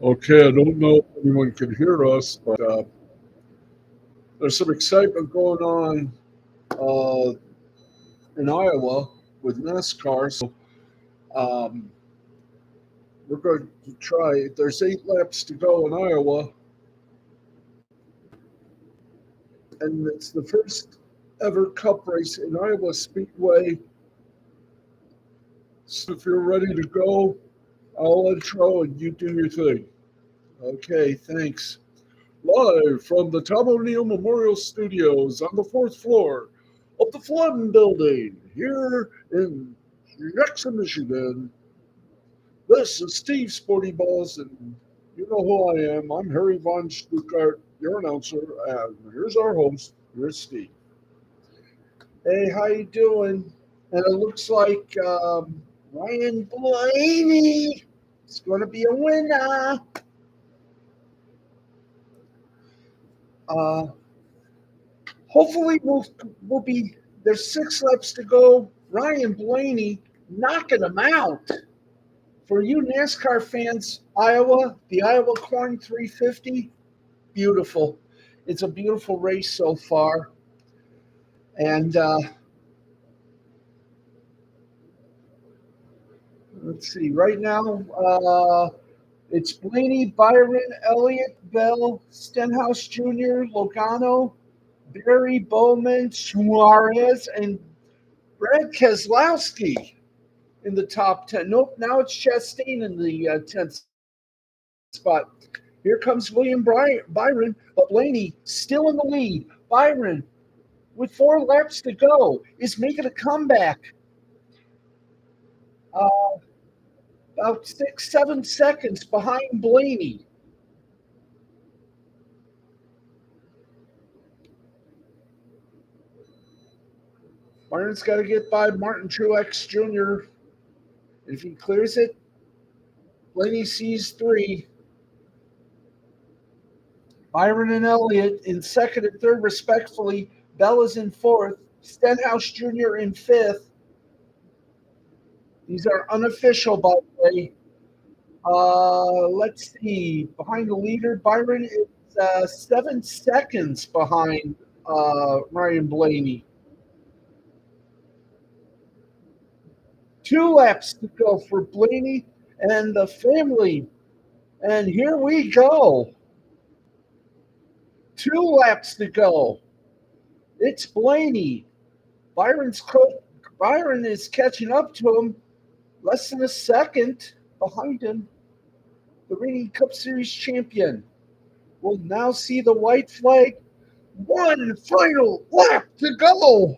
Okay, I don't know if anyone can hear us, but there's some excitement going on uh, in Iowa with NASCAR. Um, we're going to try. There's 8 laps to go in Iowa, and it's the first ever Cup race in Iowa Speedway. So if you're ready to go, I'll intro and you do your thing. Okay, thanks. Live from the Tom O'Neill Memorial Studios on the fourth floor of the Flynn Building here in Jackson, Michigan. This is Steve Sporty Balls, and you know who I am. I'm Harry Von Stuttgart, your announcer, and here's our host. Here's Steve. Hey, how you doing? And it looks like Ryan Blaney is going to be a winner. Uh, Hopefully, we'll be. There's 6 laps to go. Ryan Blaney knocking him out. For you NASCAR fans, Iowa, the Iowa Corn 350, beautiful. It's a beautiful race so far. And let's see, right now, it's Blaney, Byron, Elliott, Bell, Stenhouse Jr., Logano, Barry, Bowman, Suarez, and Brad Keselowski in the top 10. Nope, now it's Chastain in the 10th spot. Here comes William Byron, but Blaney still in the lead. Byron, with 4 laps to go, is making a comeback. Uh, about 6, 7 seconds behind Blaney. Byron's got to get by Martin Truex Jr. If he clears it, Blaney sees 3. Byron and Elliott in second and third, respectfully. Bell is in fourth. Stenhouse Jr. in fifth. These are unofficial, by the way. Let's see. Behind the leader, Byron is 7 seconds behind Ryan Blaney. 2 laps to go for Blaney and the family. And here we go. 2 laps to go. It's Blaney. Byron is catching up to him. Less than a second behind him. The reigning Cup Series champion will now see the white flag. 1 final lap to go.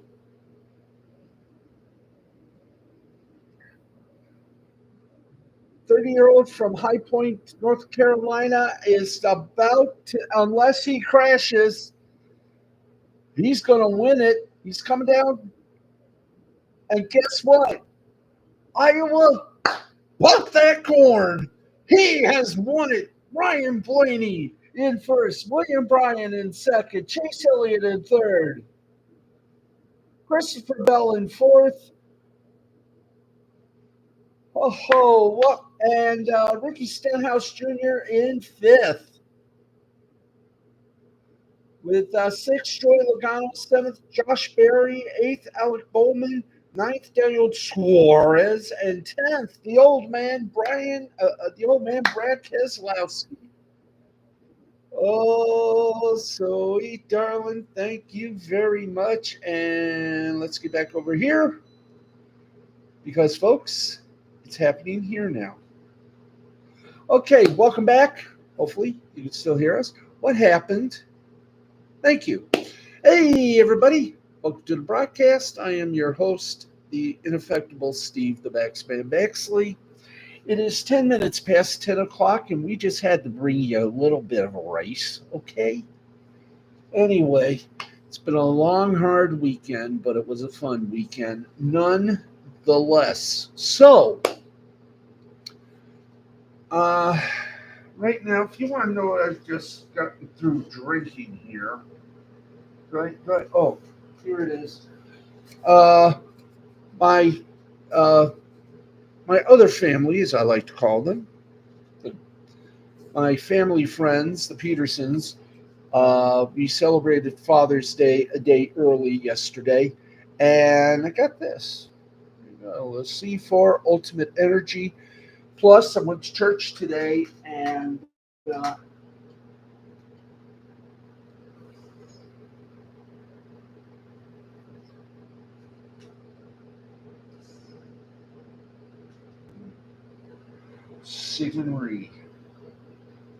"30-year-old from High Point, North Carolina is about to, unless he crashes, he's going to win it. He's coming down. And guess what? Iowa, bought that corn. He has won it. Ryan Blaney in first. William Bryan in second. Chase Elliott in third. Christopher Bell in fourth. Oh, what? And Ricky Stenhouse Jr. in fifth. With sixth, Joey Logano, seventh, Josh Berry, eighth, Alec Bowman, ninth, Daniel Suarez, and 10th, the old man Brad Keselowski. Oh, sweet darling, thank you very much. And let's get back over here because, folks, it's happening here now. Okay, welcome back. Hopefully, you can still hear us. What happened? Thank you. Hey, everybody. Welcome to the broadcast. I am your host, the ineffectual Steve the Backspan Baxley. It is 10 minutes past 10 o'clock, and we just had to bring you a little bit of a race, okay? Anyway, it's been a long, hard weekend, but it was a fun weekend nonetheless. So, right now, if you want to know what I've just gotten through drinking here, right? Oh, here it is. My other family, as I like to call them, my family friends, the Petersons, we celebrated Father's Day a day early yesterday, and I got this. The C4 Ultimate Energy. Plus, I went to church today, and Sigmund Rhee.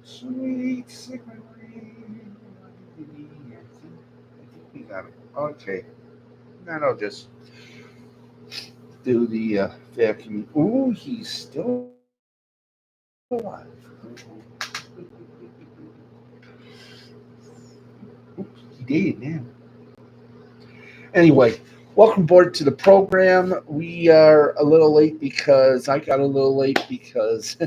Sweet Sigmund Rhee. I think we got it. Okay. Then I'll just do the vacuum. Ooh, he's still alive. Oops, he did now. Anyway, welcome aboard to the program. We are a little late because I got a little late because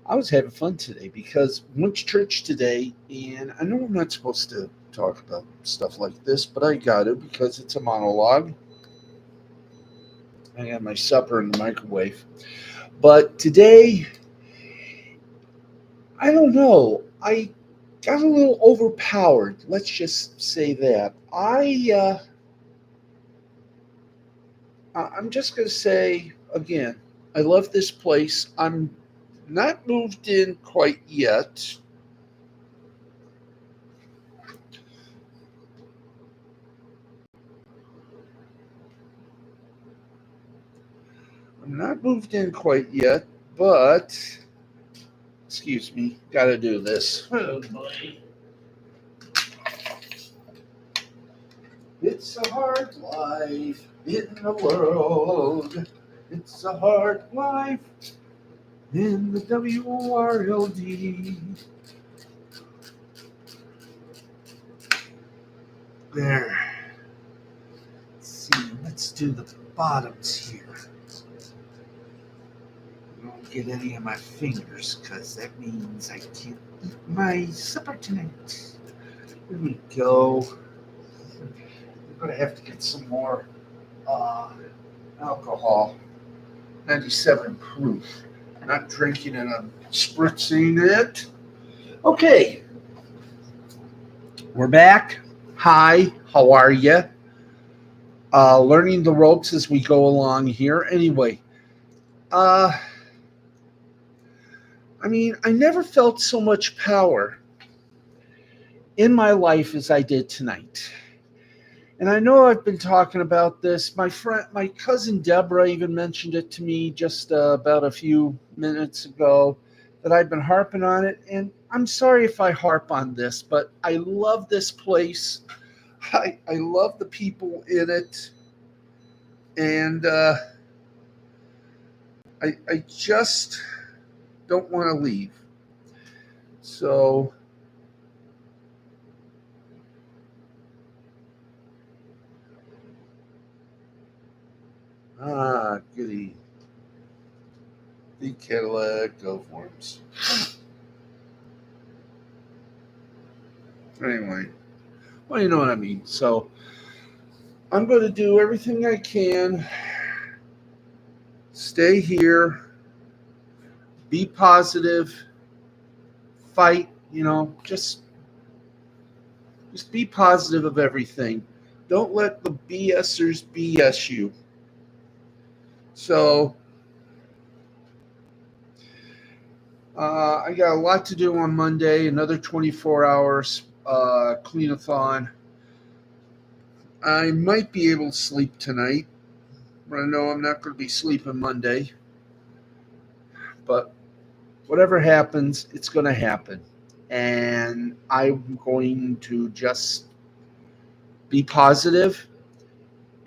I was having fun today because I went to church today, and I know I'm not supposed to talk about stuff like this, but I got to because it's a monologue. I got my supper in the microwave. But today, I don't know. I got a little overpowered. Let's just say that. I'm just going to say again, I love this place. I'm not moved in quite yet. I'm not moved in quite yet, but excuse me, got to do this. Oh boy. It's a hard life in the world. It's a hard life in the WRLD. There. Let's see. Let's do the bottoms here. Don't get any of my fingers because that means I can't eat my supper tonight. There we go. I'm going to have to get some more alcohol. 97 proof. Not drinking it, I'm spritzing it. Okay. We're back. Hi, how are you? Learning the ropes as we go along here. Anyway, I never felt so much power in my life as I did tonight. And I know I've been talking about this. My cousin Deborah even mentioned it to me just about a few minutes ago that I've been harping on it. And I'm sorry if I harp on this, but I love this place. I love the people in it. And I just don't want to leave. So, goody. The Cadillac go forms. Anyway, well, you know what I mean. So, I'm going to do everything I can. Stay here. Be positive. Fight. Just be positive of everything. Don't let the BSers BS you. So, I got a lot to do on Monday. Another 24 hours clean-a-thon. I might be able to sleep tonight, but I know I'm not going to be sleeping Monday. But whatever happens, it's going to happen. And I'm going to just be positive,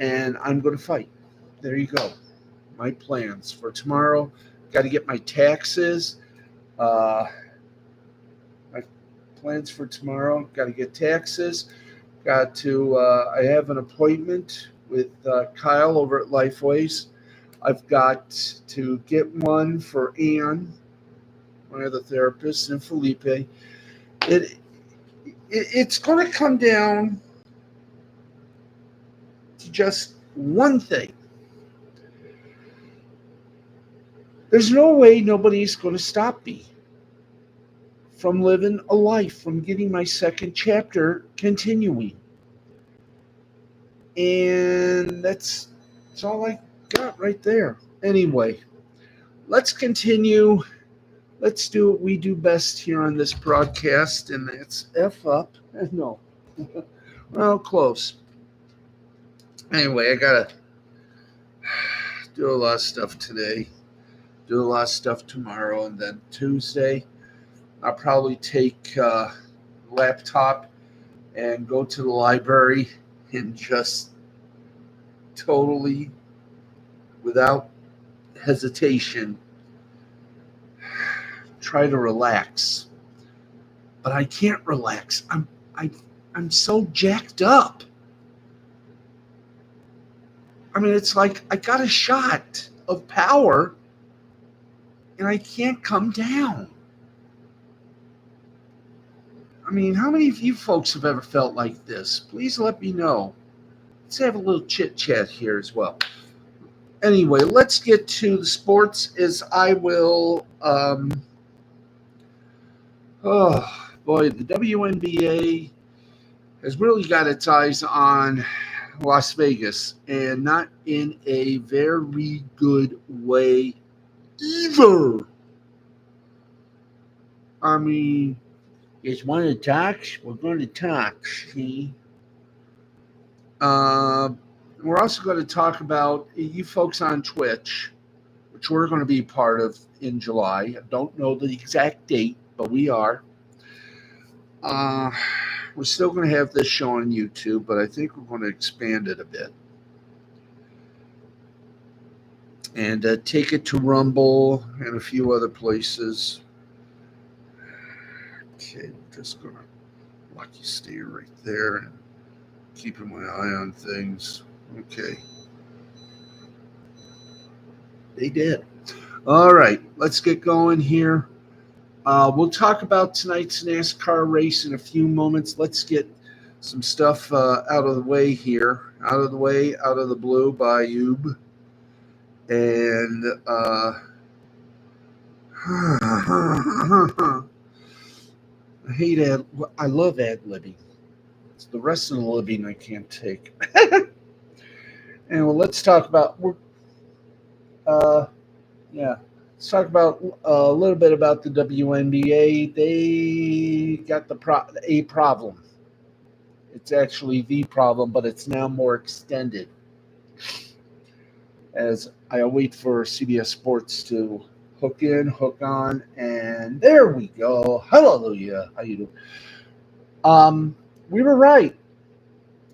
and I'm going to fight. There you go. My plans for tomorrow. Got to get my taxes. My plans for tomorrow. Got to get taxes. Got to. I have an appointment with Kyle over at Lifeways. I've got to get one for Ann, my other therapist, and Felipe. It's going to come down to just one thing. There's no way nobody's going to stop me. from living a life, from getting my second chapter continuing. And that's all I got right there. Anyway, let's continue. Let's do what we do best here on this broadcast, and that's F up. No. Well, close. Anyway, I got to do a lot of stuff today, do a lot of stuff tomorrow, and then Tuesday, I'll probably take a laptop and go to the library and just totally, without hesitation, try to relax. But I can't relax. I'm so jacked up. I mean, it's like I got a shot of power and I can't come down. I mean, how many of you folks have ever felt like this? Please let me know. Let's have a little chit chat here as well. Anyway, let's get to the sports as I will. Oh boy, the WNBA has really got its eyes on Las Vegas, and not in a very good way either. I mean, it's one of the talks. We're going to talk. See, we're also going to talk about you folks on Twitch, which we're going to be part of in July. I don't know the exact date, but we are. We're still going to have this show on YouTube, but I think we're going to expand it a bit. And take it to Rumble and a few other places. Okay, I'm just going to lucky stay right there and keeping my eye on things. Okay. They did. All right, let's get going here. We'll talk about tonight's NASCAR race in a few moments. Let's get some stuff out of the way here. Out of the way, out of the blue by Yub. And I hate I love ad-libbing. It's the rest of the living I can't take. And well, let's talk about let's talk about a little bit about the WNBA. They got a problem. It's actually the problem, but it's now more extended. As I await for CBS Sports to hook in, hook on, and there we go. Hallelujah. How you doing? We were right.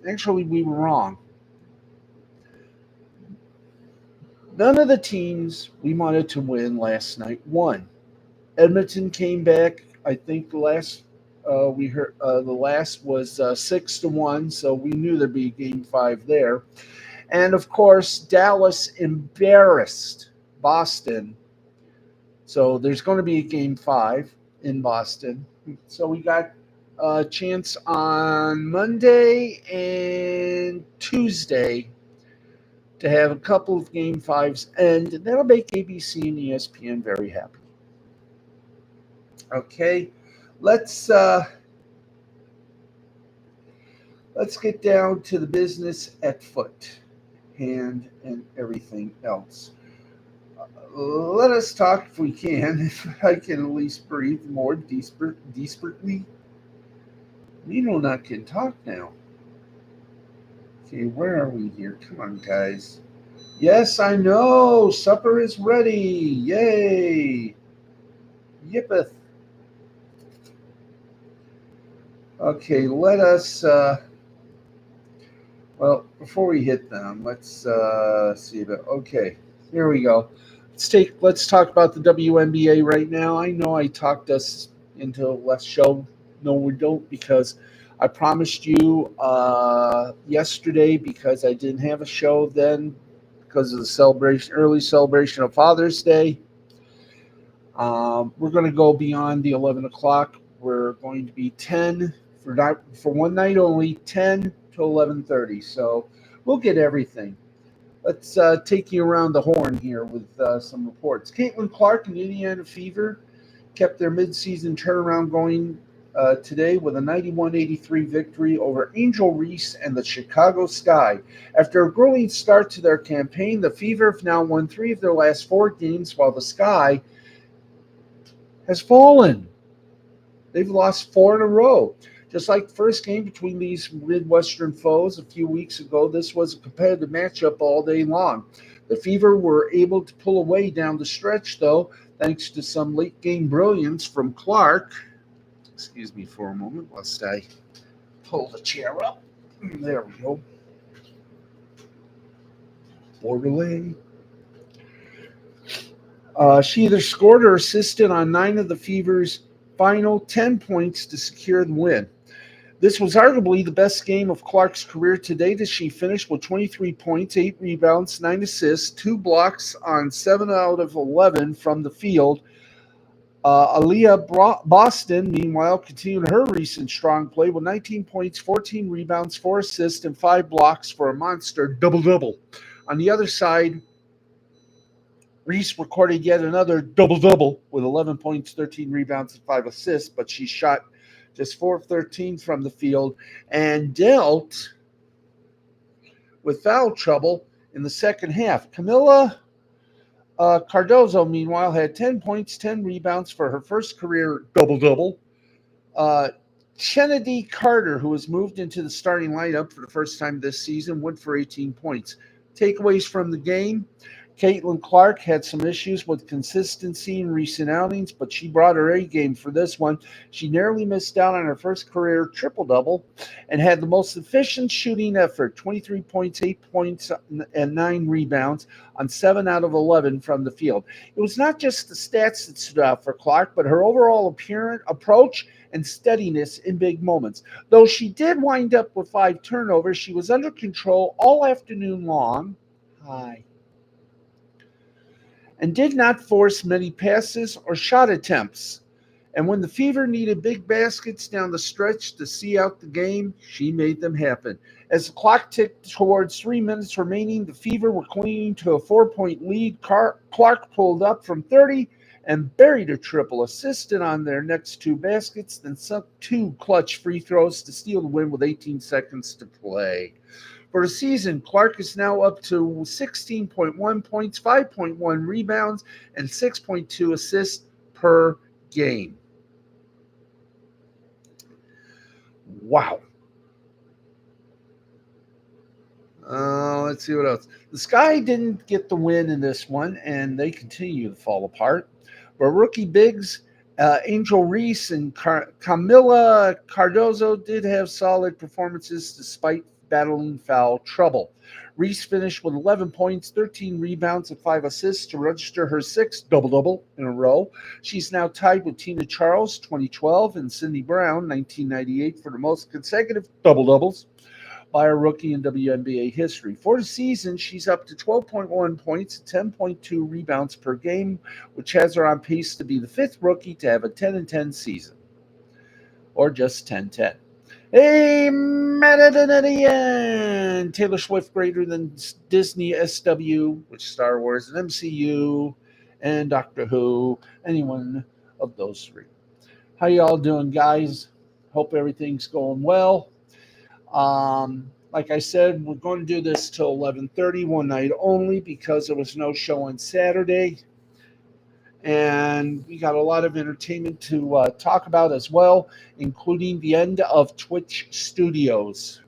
Actually, we were wrong. None of the teams we wanted to win last night won. Edmonton came back. I think the last we heard the last was 6-1, so we knew there'd be Game 5 there. And of course, Dallas embarrassed Boston. So there's going to be a Game 5 in Boston. So we got a chance on Monday and Tuesday to have a couple of Game 5s, and that'll make ABC and ESPN very happy. Okay, let's get down to the business at foot, hand, and everything else. Let us talk, if we can, if I can at least breathe more desperately. Nino not can talk now. Okay, where are we here? Come on, guys. Yes, I know. Supper is ready. Yay. Yippeth. Okay, let us... well, before we hit them, let's see that. Okay, here we go. Let's talk about the WNBA right now. I know I talked us into a less show. No, we don't, because I promised you yesterday, because I didn't have a show then because of the early celebration of Father's Day. We're going to go beyond the 11 o'clock. We're going to be 10 for one night only, 10 to 11:30. So we'll get everything. Let's take you around the horn here with some reports. Caitlin Clark and Indiana Fever kept their midseason turnaround going today with a 91-83 victory over Angel Reese and the Chicago Sky. After a grueling start to their campaign, the Fever have now won 3 of their last 4 games, while the Sky has fallen. They've lost 4 in a row. Just like the first game between these Midwestern foes a few weeks ago, this was a competitive matchup all day long. The Fever were able to pull away down the stretch, though, thanks to some late game brilliance from Clark. Excuse me for a moment whilst I pull the chair up. There we go. Borderlay. She either scored or assisted on 9 of the Fever's final 10 points to secure the win. This was arguably the best game of Clark's career to date, as she finished with 23 points, 8 rebounds, 9 assists, 2 blocks on 7 out of 11 from the field. Aaliyah Boston, meanwhile, continued her recent strong play with 19 points, 14 rebounds, 4 assists, and 5 blocks for a monster double-double. On the other side, Reese recorded yet another double-double with 11 points, 13 rebounds, and 5 assists, but she shot just 4 of 13 from the field and dealt with foul trouble in the second half. Camila Cardozo, meanwhile, had 10 points, 10 rebounds for her first career double-double. Kennedy Carter, who was moved into the starting lineup for the first time this season, went for 18 points. Takeaways from the game: Caitlin Clark had some issues with consistency in recent outings, but she brought her A game for this one. She narrowly missed out on her first career triple-double and had the most efficient shooting effort, 23 points, 8 points, and 9 rebounds on 7 out of 11 from the field. It was not just the stats that stood out for Clark, but her overall approach and steadiness in big moments. Though she did wind up with 5 turnovers, she was under control all afternoon long. And did not force many passes or shot attempts. And when the Fever needed big baskets down the stretch to see out the game, she made them happen. As the clock ticked towards 3 minutes remaining, the Fever were clinging to a 4-point lead. Clark pulled up from 30 and buried a triple, assisted on their next 2 baskets, then sunk 2 clutch free throws to steal the win with 18 seconds to play. For the season, Clark is now up to 16.1 points, 5.1 rebounds, and 6.2 assists per game. Wow. Let's see what else. The Sky didn't get the win in this one, and they continue to fall apart. But rookie bigs Angel Reese and Camila Cardozo did have solid performances despite battling foul trouble. Reese finished with 11 points, 13 rebounds, and 5 assists to register her 6th double-double in a row. She's now tied with Tina Charles, 2012, and Cindy Brown, 1998, for the most consecutive double-doubles by a rookie in WNBA history. For the season, she's up to 12.1 points and 10.2 rebounds per game, which has her on pace to be the 5th rookie to have a 10-10 season, or just 10-10. Hey, Madadian! Taylor Swift greater than Disney SW, which Star Wars and MCU and Doctor Who, any one of those 3. How y'all doing, guys? Hope everything's going well. Like I said, we're going to do this till 11:30, one night only, because there was no show on Saturday. And we got a lot of entertainment to talk about as well, including the end of Twitch Studios.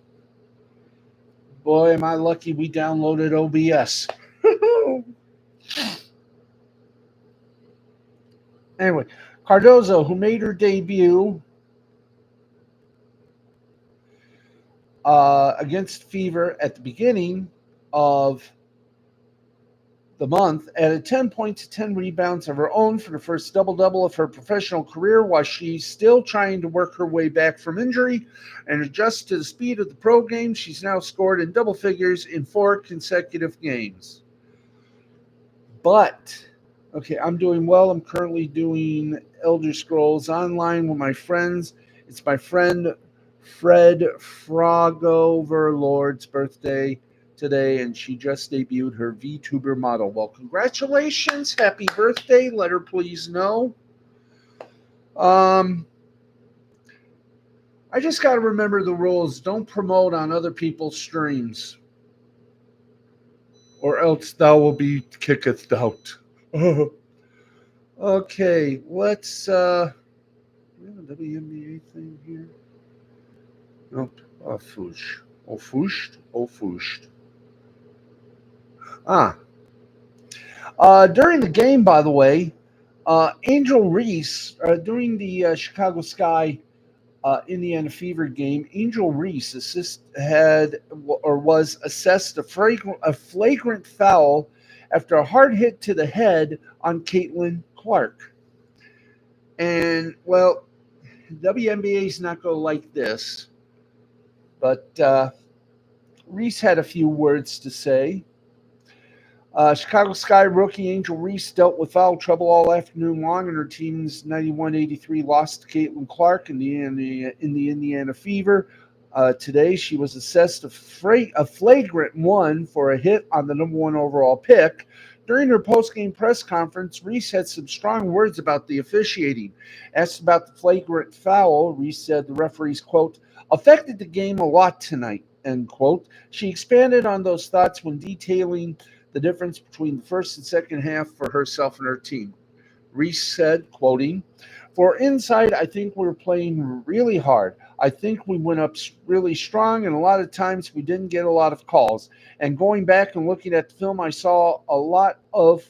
Boy, am I lucky we downloaded OBS. Anyway, Cardozo, who made her debut against Fever at the beginning of the month, added 10 points and 10 rebounds of her own for the first double-double of her professional career, while she's still trying to work her way back from injury and adjust to the speed of the pro game. She's now scored in double figures in 4 consecutive games. But, okay, I'm doing well. I'm currently doing Elder Scrolls Online with my friends. It's my friend Fred Frogoverlord's birthday today, and she just debuted her VTuber model. Well, congratulations. Happy birthday. Let her please know. Um, I just got to remember the rules. Don't promote on other people's streams, or else thou will be kicketh out. Okay, let's we have a WNBA thing here. Nope. Oh, foosh. Oh, fooshed. Oh, fooshed. Ah. During the game, by the way, Angel Reese, during the Chicago Sky Indiana Fever game, Angel Reese was assessed a flagrant foul after a hard hit to the head on Caitlin Clark. And, well, WNBA is not going to like this, but Reese had a few words to say. Chicago Sky rookie Angel Reese dealt with foul trouble all afternoon long in her team's 91-83 loss to Caitlin Clark in the Indiana Fever. Today, she was assessed a flagrant one for a hit on the number one overall pick. During her post-game press conference, Reese had some strong words about the officiating. Asked about the flagrant foul, Reese said the referees, quote, affected the game a lot tonight, end quote. She expanded on those thoughts when detailing the difference between the first and second half for herself and her team. Reese said, quoting, for inside, I think we're playing really hard. I think we went up really strong, and a lot of times we didn't get a lot of calls. And going back and looking at the film, I saw a lot off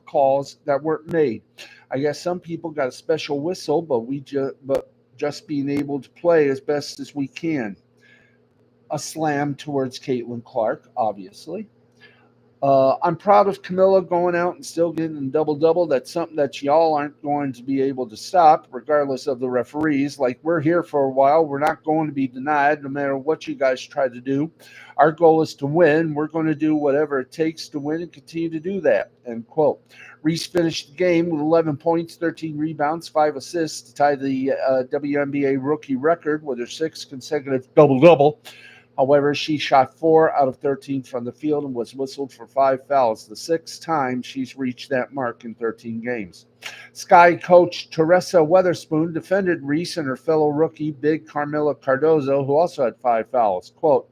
calls that weren't made. I guess some people got a special whistle, but just being able to play as best as we can. A slam towards Caitlin Clark, obviously. I'm proud of Camilla going out and still getting a double-double. That's something that y'all aren't going to be able to stop, regardless of the referees. Like, we're here for a while. We're not going to be denied, no matter what you guys try to do. Our goal is to win. We're going to do whatever it takes to win and continue to do that, end quote. Reese finished the game with 11 points, 13 rebounds, 5 assists to tie the WNBA rookie record with her sixth consecutive double-double. However, she shot 4 out of 13 from the field and was whistled for 5 fouls, the sixth time she's reached that mark in 13 games. Sky coach Teresa Weatherspoon defended Reese and her fellow rookie, big Carmela Cardozo, who also had 5 fouls. Quote,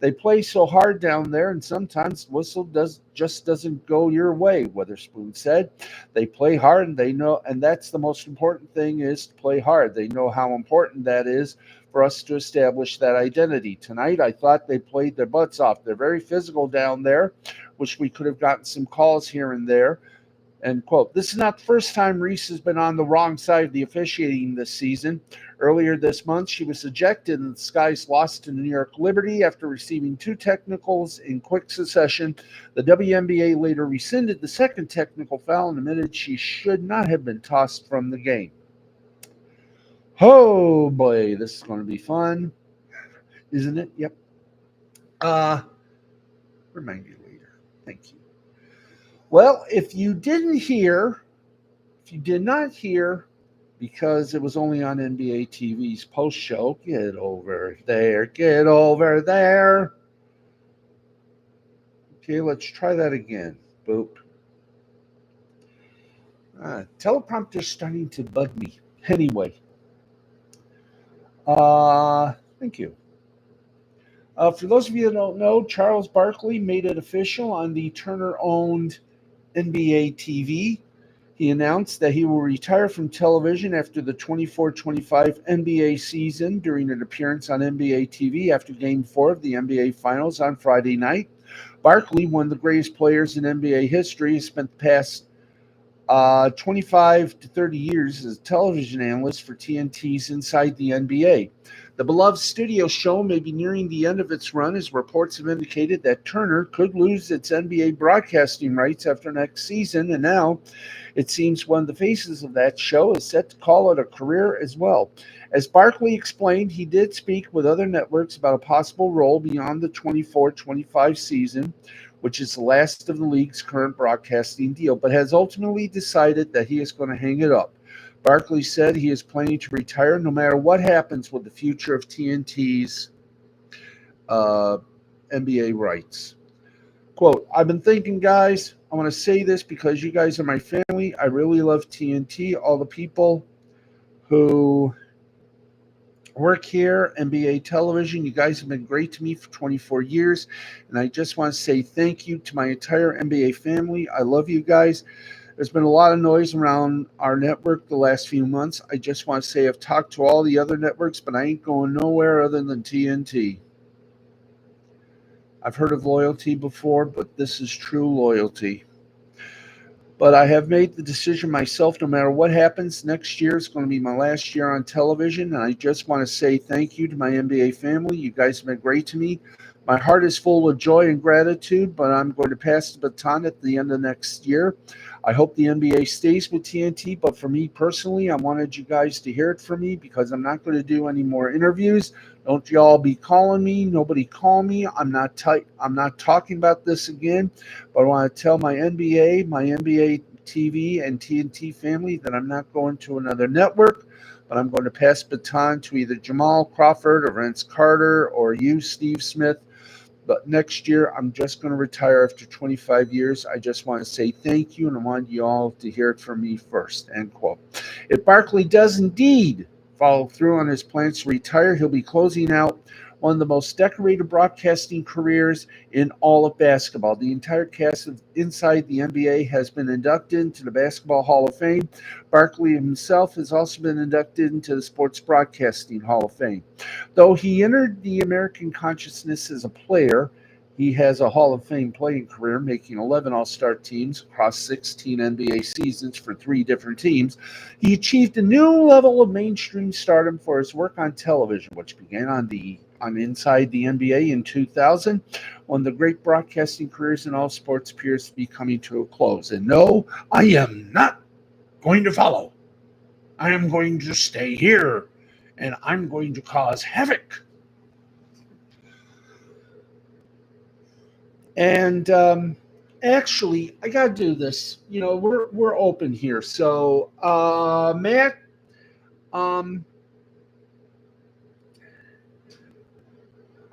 they play so hard down there, and sometimes the whistle just doesn't go your way, Weatherspoon said. They play hard, and they know, and that's the most important thing is to play hard. They know how important that is for us to establish that identity. Tonight, I thought they played their butts off. They're very physical down there. Wish we could have gotten some calls here and there. End quote. This is not the first time Reese has been on the wrong side of the officiating this season. Earlier this month, she was ejected and the Skies lost to New York Liberty after receiving 2 technicals in quick succession. The WNBA later rescinded the second technical foul and admitted she should not have been tossed from the game. Oh boy, this is going to be fun, isn't it? Yep. Remind you later. Thank you. Well, if you did not hear, because it was only on NBA TV's post show, get over there. Okay, let's try that again. Boop. Teleprompter's starting to bug me. Anyway. Thank you. For those of you that don't know, Charles Barkley made it official on the Turner-owned NBA TV. He announced that he will retire from television after the 24-25 NBA season during an appearance on NBA TV after Game 4 of the NBA Finals on Friday night. Barkley, one of the greatest players in NBA history, has spent the past 25 to 30 years as a television analyst for TNT's Inside the NBA. The beloved studio show may be nearing the end of its run as reports have indicated that Turner could lose its NBA broadcasting rights after next season, and now it seems one of the faces of that show is set to call it a career as well. As Barkley explained, he did speak with other networks about a possible role beyond the 24-25 season, which is the last of the league's current broadcasting deal, but has ultimately decided that he is going to hang it up. Barkley said he is planning to retire no matter what happens with the future of TNT's NBA rights. Quote, I've been thinking, guys, I want to say this because you guys are my family. I really love TNT. All the people who work here, NBA television, you guys have been great to me for 24 years. And I just want to say thank you to my entire NBA family. I love you guys. There's been a lot of noise around our network the last few months. I just want to say I've talked to all the other networks, but I ain't going nowhere other than TNT. I've heard of loyalty before, but this is true loyalty. But I have made the decision myself, no matter what happens, next year is going to be my last year on television. And I just want to say thank you to my NBA family. You guys have been great to me. My heart is full of joy and gratitude, but I'm going to pass the baton at the end of next year. I hope the NBA stays with TNT, but for me personally, I wanted you guys to hear it from me because I'm not going to do any more interviews. Don't y'all be calling me. Nobody call me. I'm not talking about this again. But I want to tell my NBA TV, and TNT family that I'm not going to another network, but I'm going to pass baton to either Jamal Crawford or Vince Carter or you, Steve Smith. But next year, I'm just going to retire after 25 years. I just want to say thank you, and I want you all to hear it from me first, end quote. If Barkley does indeed follow through on his plans to retire, he'll be closing out one of the most decorated broadcasting careers in all of basketball. The entire cast of Inside the NBA has been inducted into the Basketball Hall of Fame. Barkley himself has also been inducted into the Sports Broadcasting Hall of Fame. Though he entered the American consciousness as a player, he has a Hall of Fame playing career, making 11 All-Star teams across 16 NBA seasons for 3 different teams. He achieved a new level of mainstream stardom for his work on television, which began on Inside the NBA in 2000, when the great broadcasting careers in all sports appears to be coming to a close. And no, I am not going to follow. I am going to stay here, and I'm going to cause havoc. And actually, I got to do this. You know, we're open here. So, Matt, um,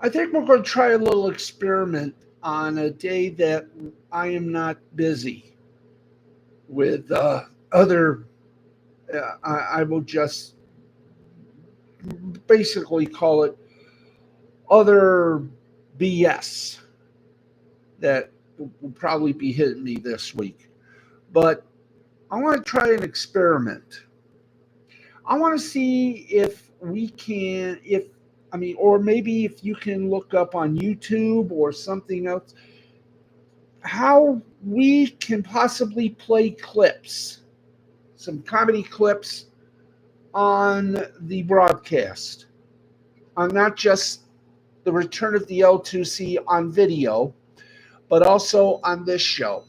I think we're going to try a little experiment on a day that I am not busy with other. I will just basically call it other BS that will probably be hitting me this week. But I want to try an experiment. I want to see if we can, if I mean, or maybe if you can look up on YouTube or something else, how we can possibly play clips, some comedy clips on the broadcast, on not just the return of the L2C on video, but also on this show.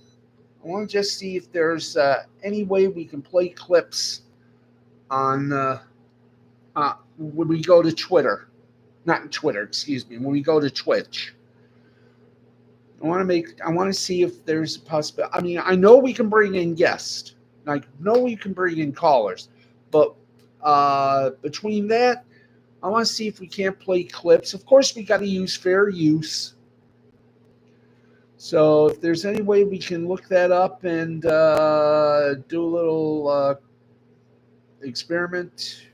I want to just see if there's any way we can play clips on when we go to Twitter. Not Twitter, excuse me, when we go to Twitch. I want to see if there's a possibility. I mean, I know we can bring in guests. I know we can bring in callers, but between that, I want to see if we can't play clips. Of course, we got to use fair use. So if there's any way we can look that up and do a little experiment.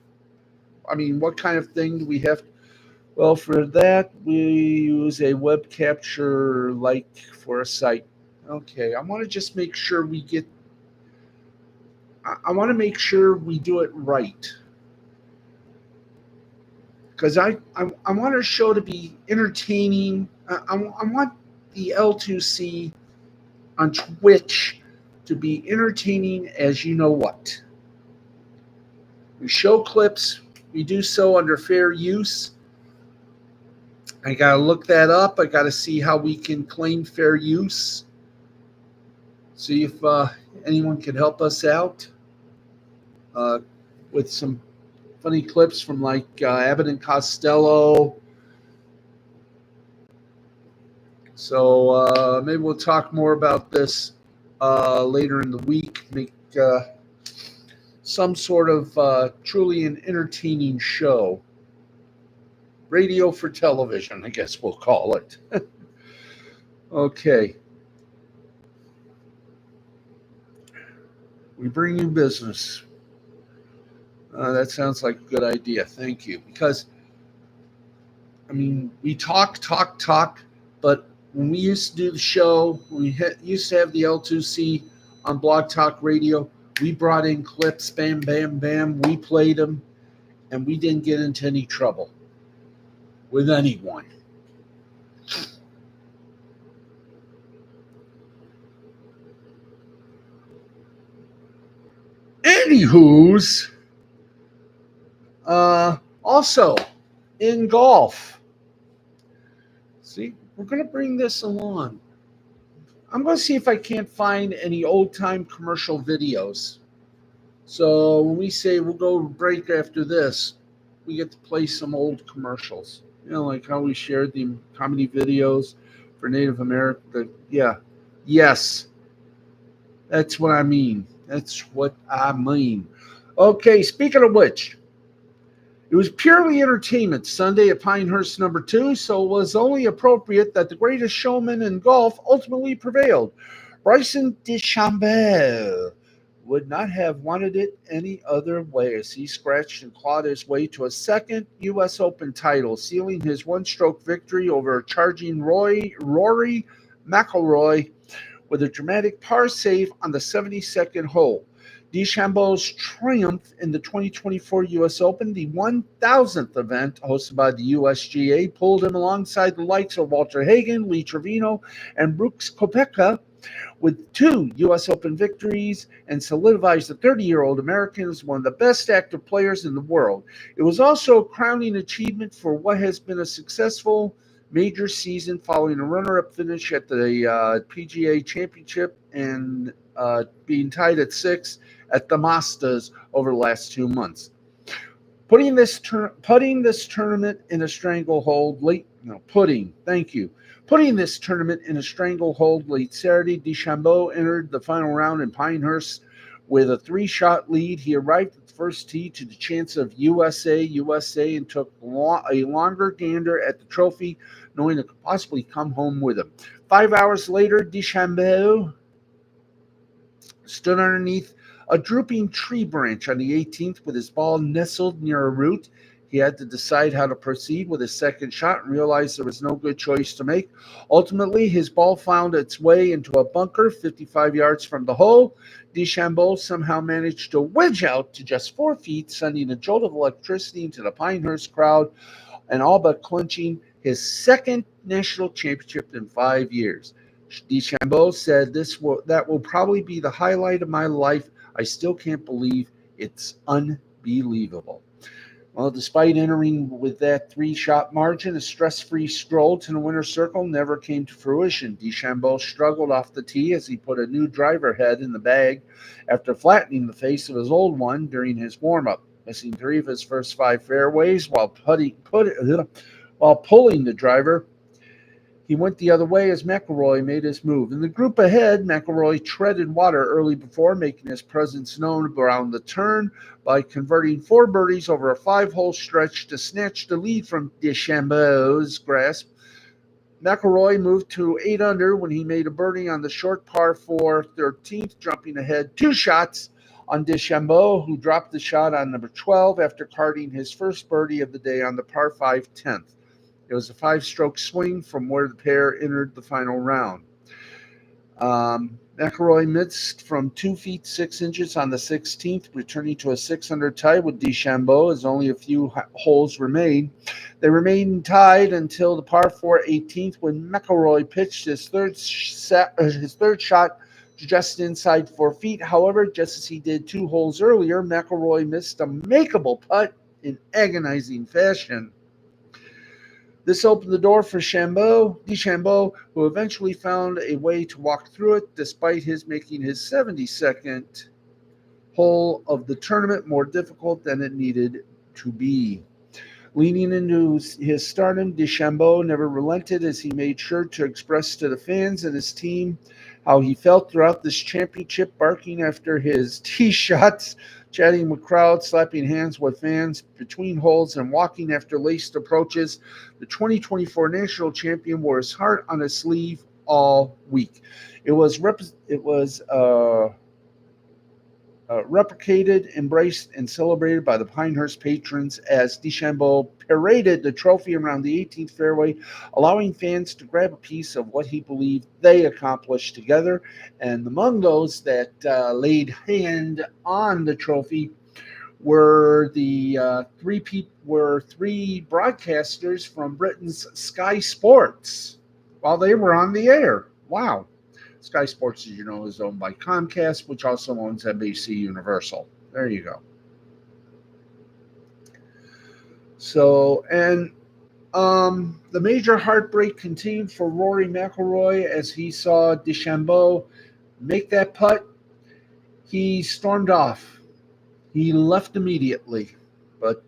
I mean, what kind of thing do we have? Well, for that, we use a web capture like for a site. Okay, I want to just make sure we get, I want to make sure we do it right. Because I want our show to be entertaining. I want the L2C on Twitch to be entertaining as you know what. We show clips. We do so under fair use. I got to look that up. I got to see how we can claim fair use. See if anyone can help us out with some funny clips from like Abbott and Costello. So maybe we'll talk more about this later in the week. Make some sort of truly an entertaining show. Radio for television, I guess we'll call it. Okay. We bring you business. That sounds like a good idea. Thank you. Because, I mean, we talk, but when we used to do the show, used to have the L2C on Blog Talk Radio, we brought in clips, bam, bam, bam. We played them, and we didn't get into any trouble with anyone. Anywho's, also in golf. See, we're going to bring this along. I'm going to see if I can't find any old time commercial videos. So when we say we'll go break after this, we get to play some old commercials. You know, like how we shared the comedy videos for Native America. Yeah. Yes. That's what I mean. That's what I mean. Okay, speaking of which, it was purely entertainment Sunday at Pinehurst number 2, so it was only appropriate that the greatest showman in golf ultimately prevailed. Bryson DeChambeau would not have wanted it any other way as he scratched and clawed his way to a second U.S. Open title, sealing his one-stroke victory over charging Rory McIlroy with a dramatic par save on the 72nd hole. DeChambeau's triumph in the 2024 U.S. Open, the 1,000th event hosted by the USGA, pulled him alongside the likes of Walter Hagen, Lee Trevino, and Brooks Koepka with 2 U.S. Open victories and solidifies the 30-year-old American as one of the best active players in the world. It was also a crowning achievement for what has been a successful major season following a runner-up finish at the PGA Championship and being tied at 6 at the Masters over the last 2 months. Putting this tournament in a stranglehold late. No, putting. Thank you. Putting this tournament in a stranglehold late Saturday, DeChambeau entered the final round in Pinehurst with a 3-shot lead. He arrived at the first tee to the chance of USA, and took a longer gander at the trophy, knowing it could possibly come home with him. 5 hours later, DeChambeau stood underneath a drooping tree branch on the 18th with his ball nestled near a root. He had to decide how to proceed with his second shot and realized there was no good choice to make. Ultimately, his ball found its way into a bunker 55 yards from the hole. DeChambeau somehow managed to wedge out to just 4 feet, sending a jolt of electricity into the Pinehurst crowd and all but clinching his second national championship in 5 years. DeChambeau said that will probably be the highlight of my life. I still can't believe it's unbelievable. Well, despite entering with that 3-shot margin, a stress-free stroll to the winner's circle never came to fruition. DeChambeau struggled off the tee as he put a new driver head in the bag after flattening the face of his old one during his warm-up, missing 3 of his first 5 fairways while pulling the driver. He went the other way as McIlroy made his move. In the group ahead, McIlroy treaded water early before, making his presence known around the turn by converting 4 birdies over a 5-hole stretch to snatch the lead from DeChambeau's grasp. McIlroy moved to 8 under when he made a birdie on the short par 4 13th, jumping ahead 2 shots on DeChambeau, who dropped the shot on number 12 after carding his first birdie of the day on the par 5 10th. It was a 5-stroke swing from where the pair entered the final round. McIlroy missed from 2 feet 6 inches on the 16th, returning to a 6-under tie with DeChambeau as only a few holes remained. They remained tied until the par 4 18th when McIlroy pitched his third shot just inside 4 feet. However, just as he did 2 holes earlier, McIlroy missed a makeable putt in agonizing fashion. This opened the door for DeChambeau, who eventually found a way to walk through it, despite his making his 72nd hole of the tournament more difficult than it needed to be. Leaning into his stardom, DeChambeau never relented as he made sure to express to the fans and his team how he felt throughout this championship, barking after his tee shots, chatting with crowds, slapping hands with fans between holes, and walking after laced approaches. The 2024 national champion wore his heart on his sleeve all week. It was replicated, embraced, and celebrated by the Pinehurst patrons as DeChambeau paraded the trophy around the 18th fairway, allowing fans to grab a piece of what he believed they accomplished together. And among those that laid hand on the trophy were the three broadcasters from Britain's Sky Sports while they were on the air. Wow. Sky Sports, as you know, is owned by Comcast, which also owns NBC Universal. There you go. So, and the major heartbreak continued for Rory McIlroy as he saw DeChambeau make that putt. He stormed off. He left immediately. But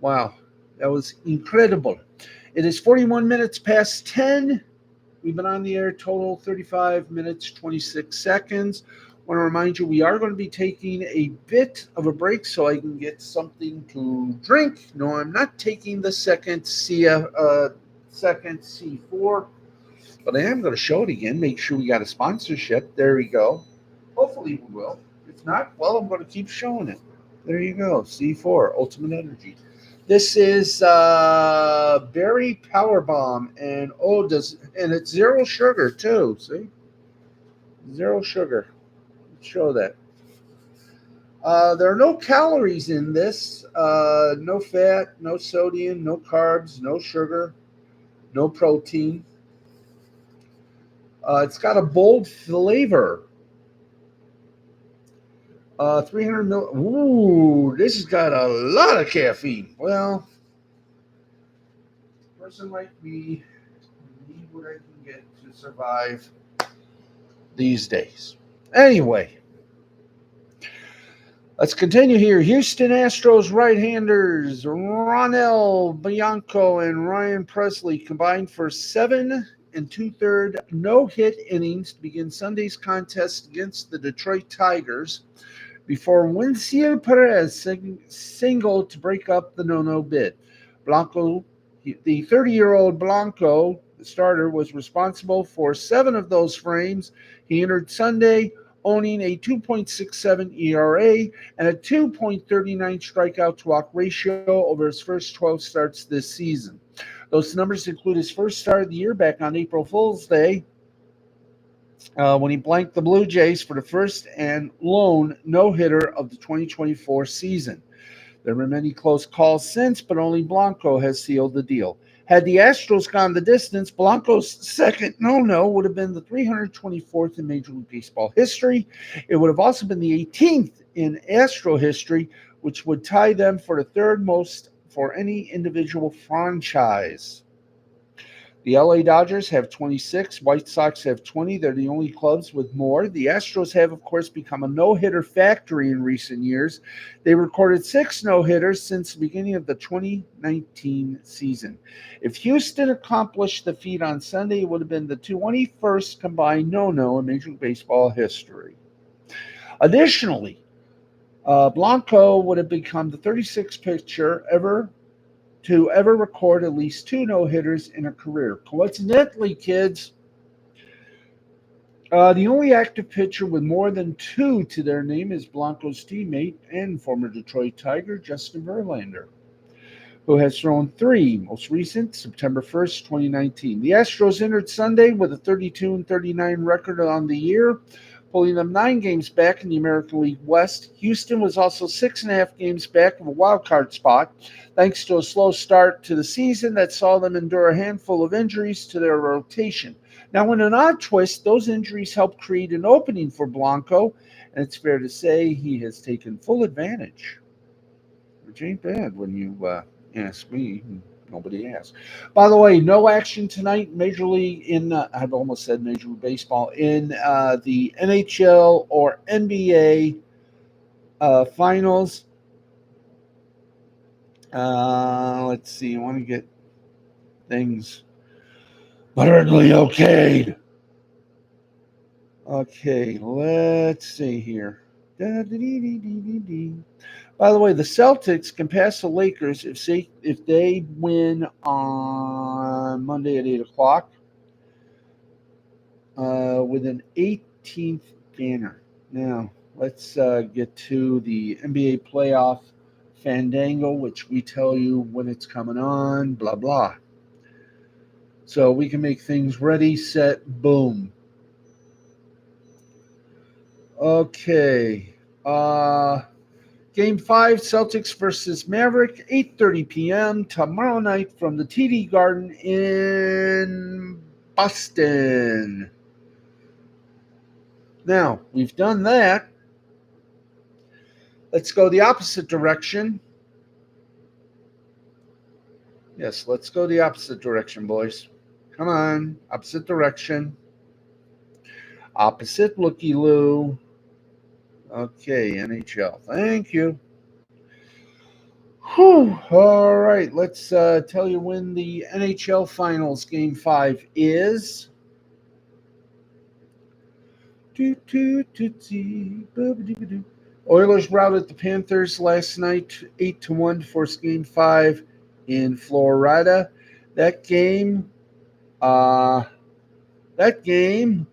wow, that was incredible. It is 41 minutes past 10. We've been on the air total 35 minutes, 26 seconds. I want to remind you we are going to be taking a bit of a break so I can get something to drink. No, I'm not taking the second C4, but I am going to show it again, make sure we got a sponsorship. There we go. Hopefully we will. If not, well, I'm going to keep showing it. There you go, C4, Ultimate Energy. This is Berry Power Bomb, and it's zero sugar too. See, zero sugar. Let's show that. There are no calories in this. No fat, no sodium, no carbs, no sugar, no protein. It's got a bold flavor. 300 mil. Ooh, this has got a lot of caffeine. Well, a person like me need what I can get to survive these days. Anyway, let's continue here. Houston Astros right-handers Ronel Bianco and Ryan Presley combined for 7 2/3 no-hit innings to begin Sunday's contest against the Detroit Tigers before Wensiel Perez singled to break up the no-no bid. Blanco, the 30-year-old Blanco, the starter, was responsible for 7 of those frames. He entered Sunday owning a 2.67 ERA and a 2.39 strikeout to walk ratio over his first 12 starts this season. Those numbers include his first start of the year back on April Fool's Day, when he blanked the Blue Jays for the first and lone no-hitter of the 2024 season. There were many close calls since, but only Blanco has sealed the deal. Had the Astros gone the distance, Blanco's second no-no would have been the 324th in Major League Baseball history. It would have also been the 18th in Astro history, which would tie them for the third most for any individual franchise. The LA Dodgers have 26. White Sox have 20. They're the only clubs with more. The Astros have, of course, become a no-hitter factory in recent years. They recorded 6 no-hitters since the beginning of the 2019 season. If Houston accomplished the feat on Sunday, it would have been the 21st combined no-no in Major League Baseball history. Additionally, Blanco would have become the 36th pitcher to ever record at least 2 no-hitters in a career. Coincidentally, kids, the only active pitcher with more than 2 to their name is Blanco's teammate and former Detroit Tiger, Justin Verlander, who has thrown 3, most recent, September 1st, 2019. The Astros entered Sunday with a 32-39 record on the year, pulling them 9 games back in the American League West. Houston was also 6.5 games back of a wild card spot, thanks to a slow start to the season that saw them endure a handful of injuries to their rotation. Now, in an odd twist, those injuries helped create an opening for Blanco, and it's fair to say he has taken full advantage, which ain't bad when you ask me. Nobody asked. By the way, no action tonight. Major League I've almost said Major League Baseball in the NHL or NBA finals. Let's see. I want to get things moderately okayed. Okay, let's see here. By the way, the Celtics can pass the Lakers if they win on Monday at 8 o'clock with an 18th banner. Now, let's get to the NBA playoff fandango, which we tell you when it's coming on, blah, blah. So we can make things ready, set, boom. Okay. Game 5, Celtics versus Maverick, 8:30 p.m. tomorrow night from the TD Garden in Boston. Now, we've done that. Let's go the opposite direction. Yes, let's go the opposite direction, boys. Come on, opposite direction. Opposite looky loo. Okay, NHL. Thank you. Whew. All right, let's tell you when the NHL Finals Game 5 is. Oilers routed the Panthers last night 8-1 to force Game 5 in Florida. That game, uh, that game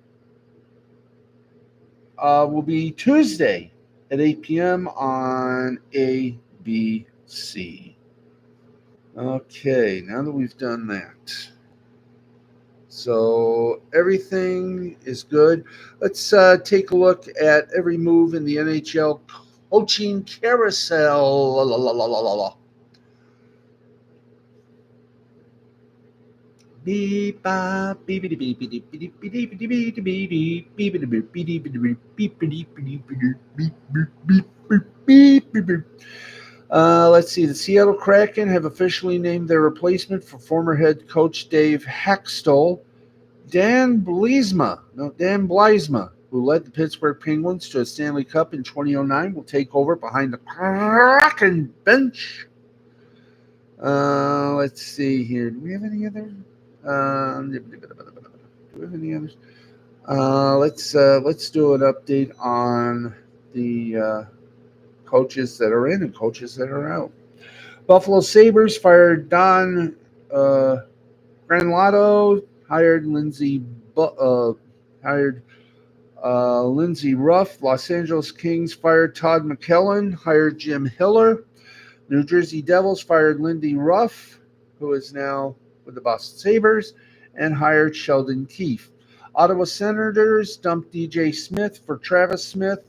will be Tuesday at 8 p.m. on ABC. Okay, now that we've done that. So everything is good. Let's take a look at every move in the NHL coaching carousel. La, la, la, la, la, la. Beep, bop, beep, beep, beep, beep, beep, beep, beep, beep, beep, beep, beep, beep, beep, beep, beep, beep, beep, beep, beep. Let's see. The Seattle Kraken have officially named their replacement for former head coach Dave Haxtell. Dan Bleisma, who led the Pittsburgh Penguins to a Stanley Cup in 2009, will take over behind the Kraken bench. Let's see here. Do we have any other? Do we have any others? Let's do an update on the coaches that are in and coaches that are out. Buffalo Sabres fired Don Granlotto, hired Lindsey Ruff. Los Angeles Kings fired Todd McKellen, hired Jim Hiller. New Jersey Devils fired Lindy Ruff, who is now with the Boston Sabres, and hired Sheldon Keefe. Ottawa Senators dumped DJ Smith for Travis Smith.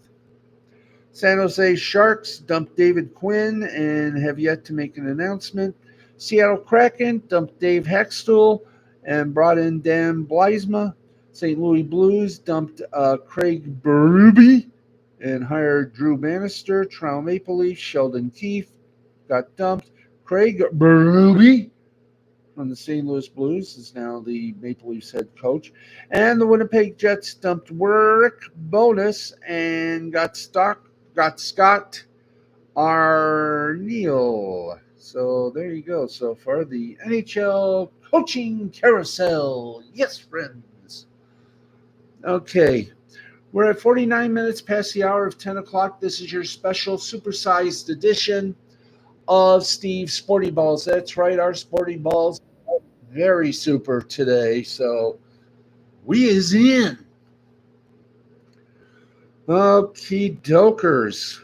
San Jose Sharks dumped David Quinn and have yet to make an announcement. Seattle Kraken dumped Dave Hextall and brought in Dan Bleisma. St. Louis Blues dumped Craig Berube and hired Drew Bannister. Toronto Maple Leafs, Sheldon Keefe got dumped. Craig Berube from the St. Louis Blues is now the Maple Leafs head coach. And the Winnipeg Jets dumped Rick Bowness and got Scott Arniel. So there you go. So far, the NHL coaching carousel. Yes, friends. Okay. We're at 49 minutes past the hour of 10 o'clock. This is your special supersized edition of Steve's Sporty Balls. That's right, our Sporty Balls are very super today. So we is in. Okie dokers.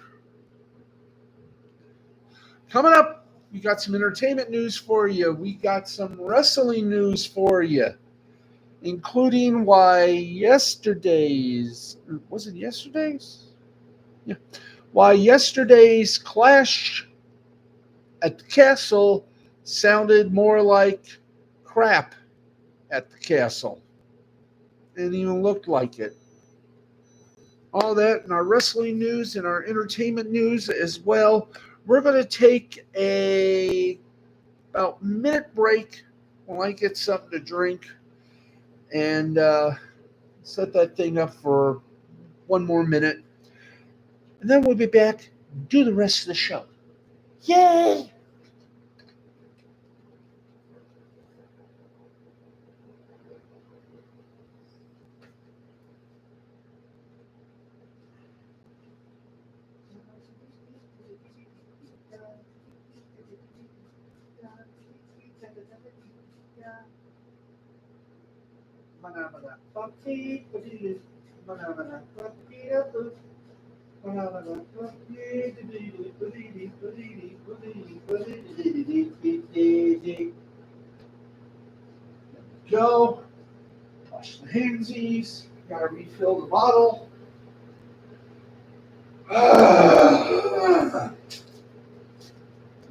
Coming up, we got some entertainment news for you. We got some wrestling news for you, including why yesterday's Yeah. Why yesterday's clash at the castle sounded more like crap at the castle. It even looked like it. All that in our wrestling news and our entertainment news as well. We're going to take a about minute break while I get something to drink and set that thing up for one more minute. And then we'll be back, do the rest of the show. Yay! Go. Wash the handsies. Gotta refill the bottle.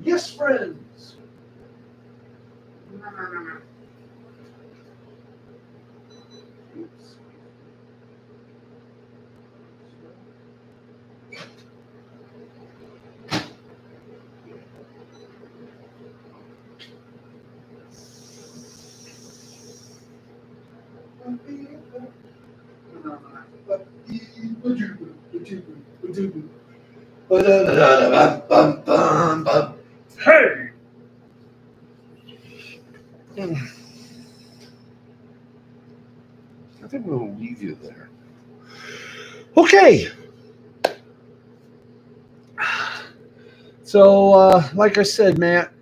Yes, friends. Oops. Hey! I think we'll leave you there. Okay. So, like I said, Matt,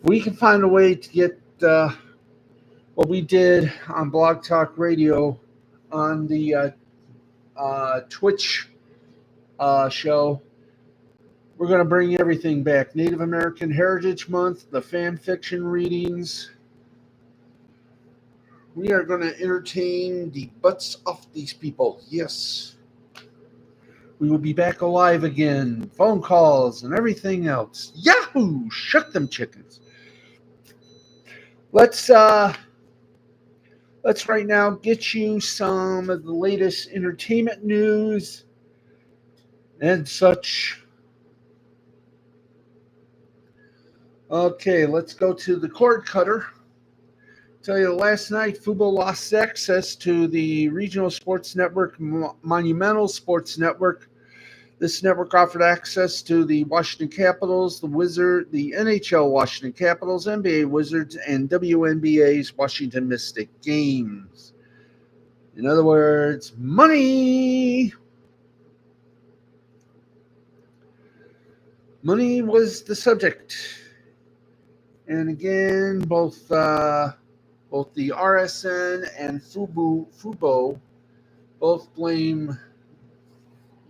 we can find a way to get what we did on Blog Talk Radio on the Twitch show. We're going to bring everything back. Native American Heritage Month, the fan fiction readings. We are going to entertain the butts off these people. Yes. We will be back alive again. Phone calls and everything else. Yahoo! Shuck them chickens. Let's right now get you some of the latest entertainment news and such. Okay, let's go to the cord cutter. Tell you last night, Fubo lost access to the regional sports network, Monumental Sports Network. This network offered access to the Washington Capitals, the NHL Washington Capitals, NBA Wizards, and WNBA's Washington Mystic games. In other words, money. Money was the subject. And again, both the RSN and Fubo both blame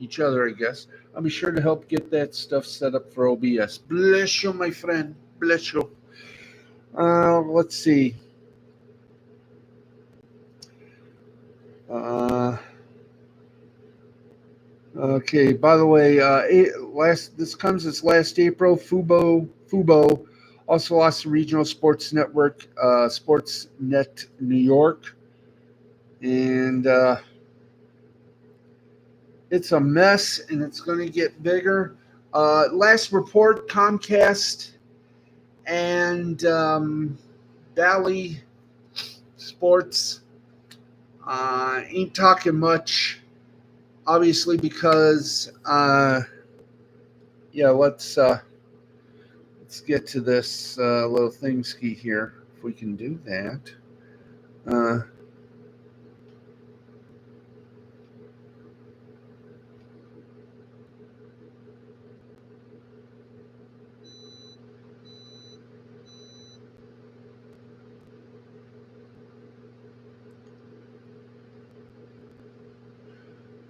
each other, I guess. I'll be sure to help get that stuff set up for OBS. Bless you, my friend. Bless you. Let's see. Okay. By the way, this comes as last April. Fubo also lost the regional sports network, Sportsnet New York, and it's a mess, and it's going to get bigger. Last report, Comcast and Valley Sports ain't talking much, obviously, because let's get to this little thing ski here, if we can do that.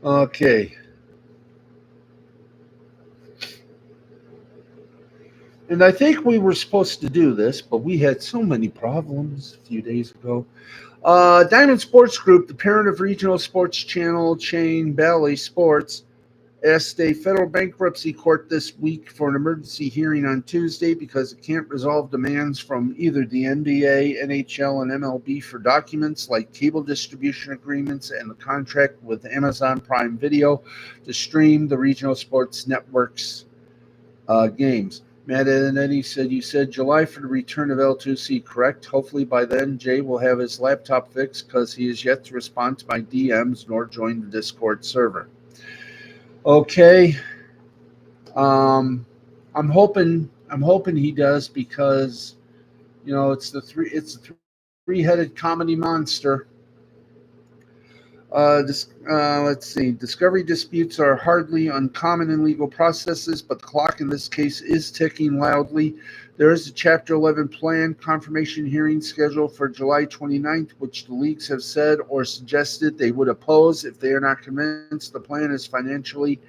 Okay. And I think we were supposed to do this, but we had so many problems a few days ago. Diamond Sports Group, the parent of regional sports channel chain Bally Sports, asked a federal bankruptcy court this week for an emergency hearing on Tuesday because it can't resolve demands from either the NBA, NHL, and MLB for documents like cable distribution agreements and the contract with Amazon Prime Video to stream the regional sports networks games. Matt Annetti said, "You said July for the return of L2C, correct? Hopefully by then, Jay will have his laptop fixed because he is yet to respond to my DMs nor join the Discord server." Okay. I'm hoping he does, because it's a three-headed comedy monster. Let's see. Discovery disputes are hardly uncommon in legal processes, but the clock in this case is ticking loudly. There is a Chapter 11 plan confirmation hearing scheduled for July 29th, which the leagues have said or suggested they would oppose if they are not convinced the plan is financially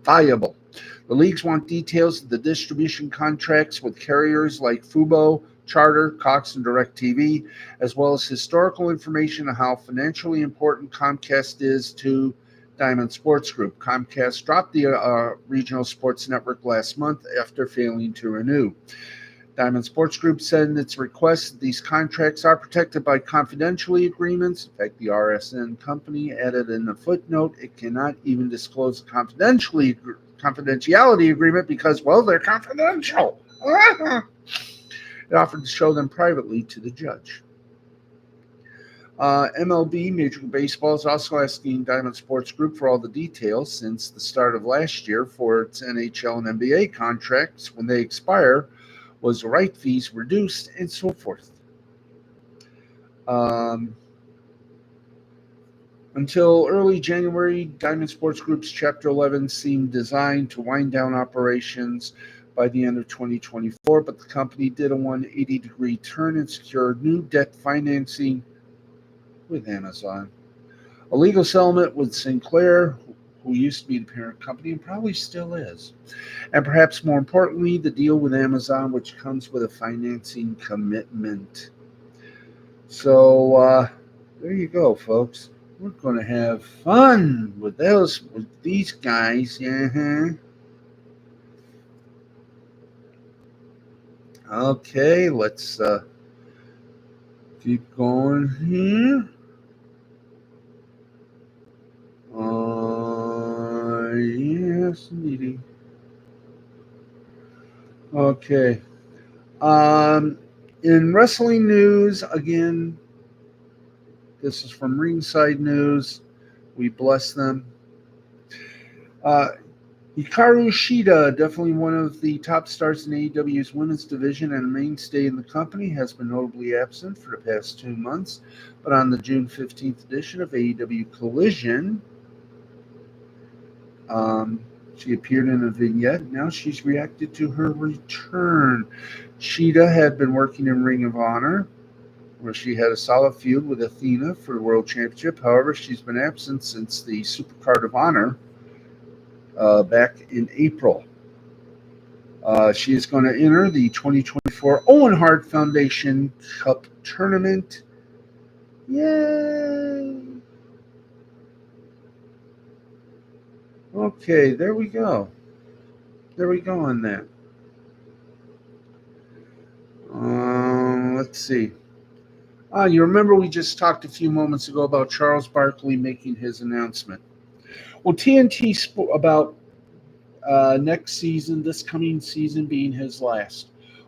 viable. The leagues want details of the distribution contracts with carriers like Fubo, Charter, Cox, and DirecTV, as well as historical information on how financially important Comcast is to Diamond Sports Group. Comcast dropped the regional sports network last month after failing to renew. Diamond Sports Group said in its request that these contracts are protected by confidentiality agreements. In fact, the RSN company added in a footnote it cannot even disclose the confidentiality agreement because, well, they're confidential. It offered to show them privately to the judge. MLB, Major League Baseball, is also asking Diamond Sports Group for all the details since the start of last year for its NHL and NBA contracts when they expire. Was the right fees reduced, and so forth. Until early January, Diamond Sports Group's Chapter 11 seemed designed to wind down operations by the end of 2024, but the company did a 180-degree turn and secured new debt financing with Amazon. A legal settlement with Sinclair, who used to be the parent company and probably still is. And perhaps more importantly, the deal with Amazon, which comes with a financing commitment. So there you go, folks. We're going to have fun with these guys. Okay, let's keep going here. Yes, indeed. Okay. In wrestling news, again, this is from Ringside News. We bless them. Hikaru Shida, definitely one of the top stars in AEW's women's division and a mainstay in the company, has been notably absent for the past 2 months. But on the June 15th edition of AEW Collision, she appeared in a vignette. Now she's reacted to her return. Shida had been working in Ring of Honor, where she had a solid feud with Athena for the World Championship. However, she's been absent since the Supercard of Honor back in April. She is going to enter the 2024 Owen Hart Foundation Cup Tournament. Yay! Okay, there we go. There we go on that. Let's see. You remember we just talked a few moments ago about Charles Barkley making his announcement. Well, TNT about next season, this coming season being his last.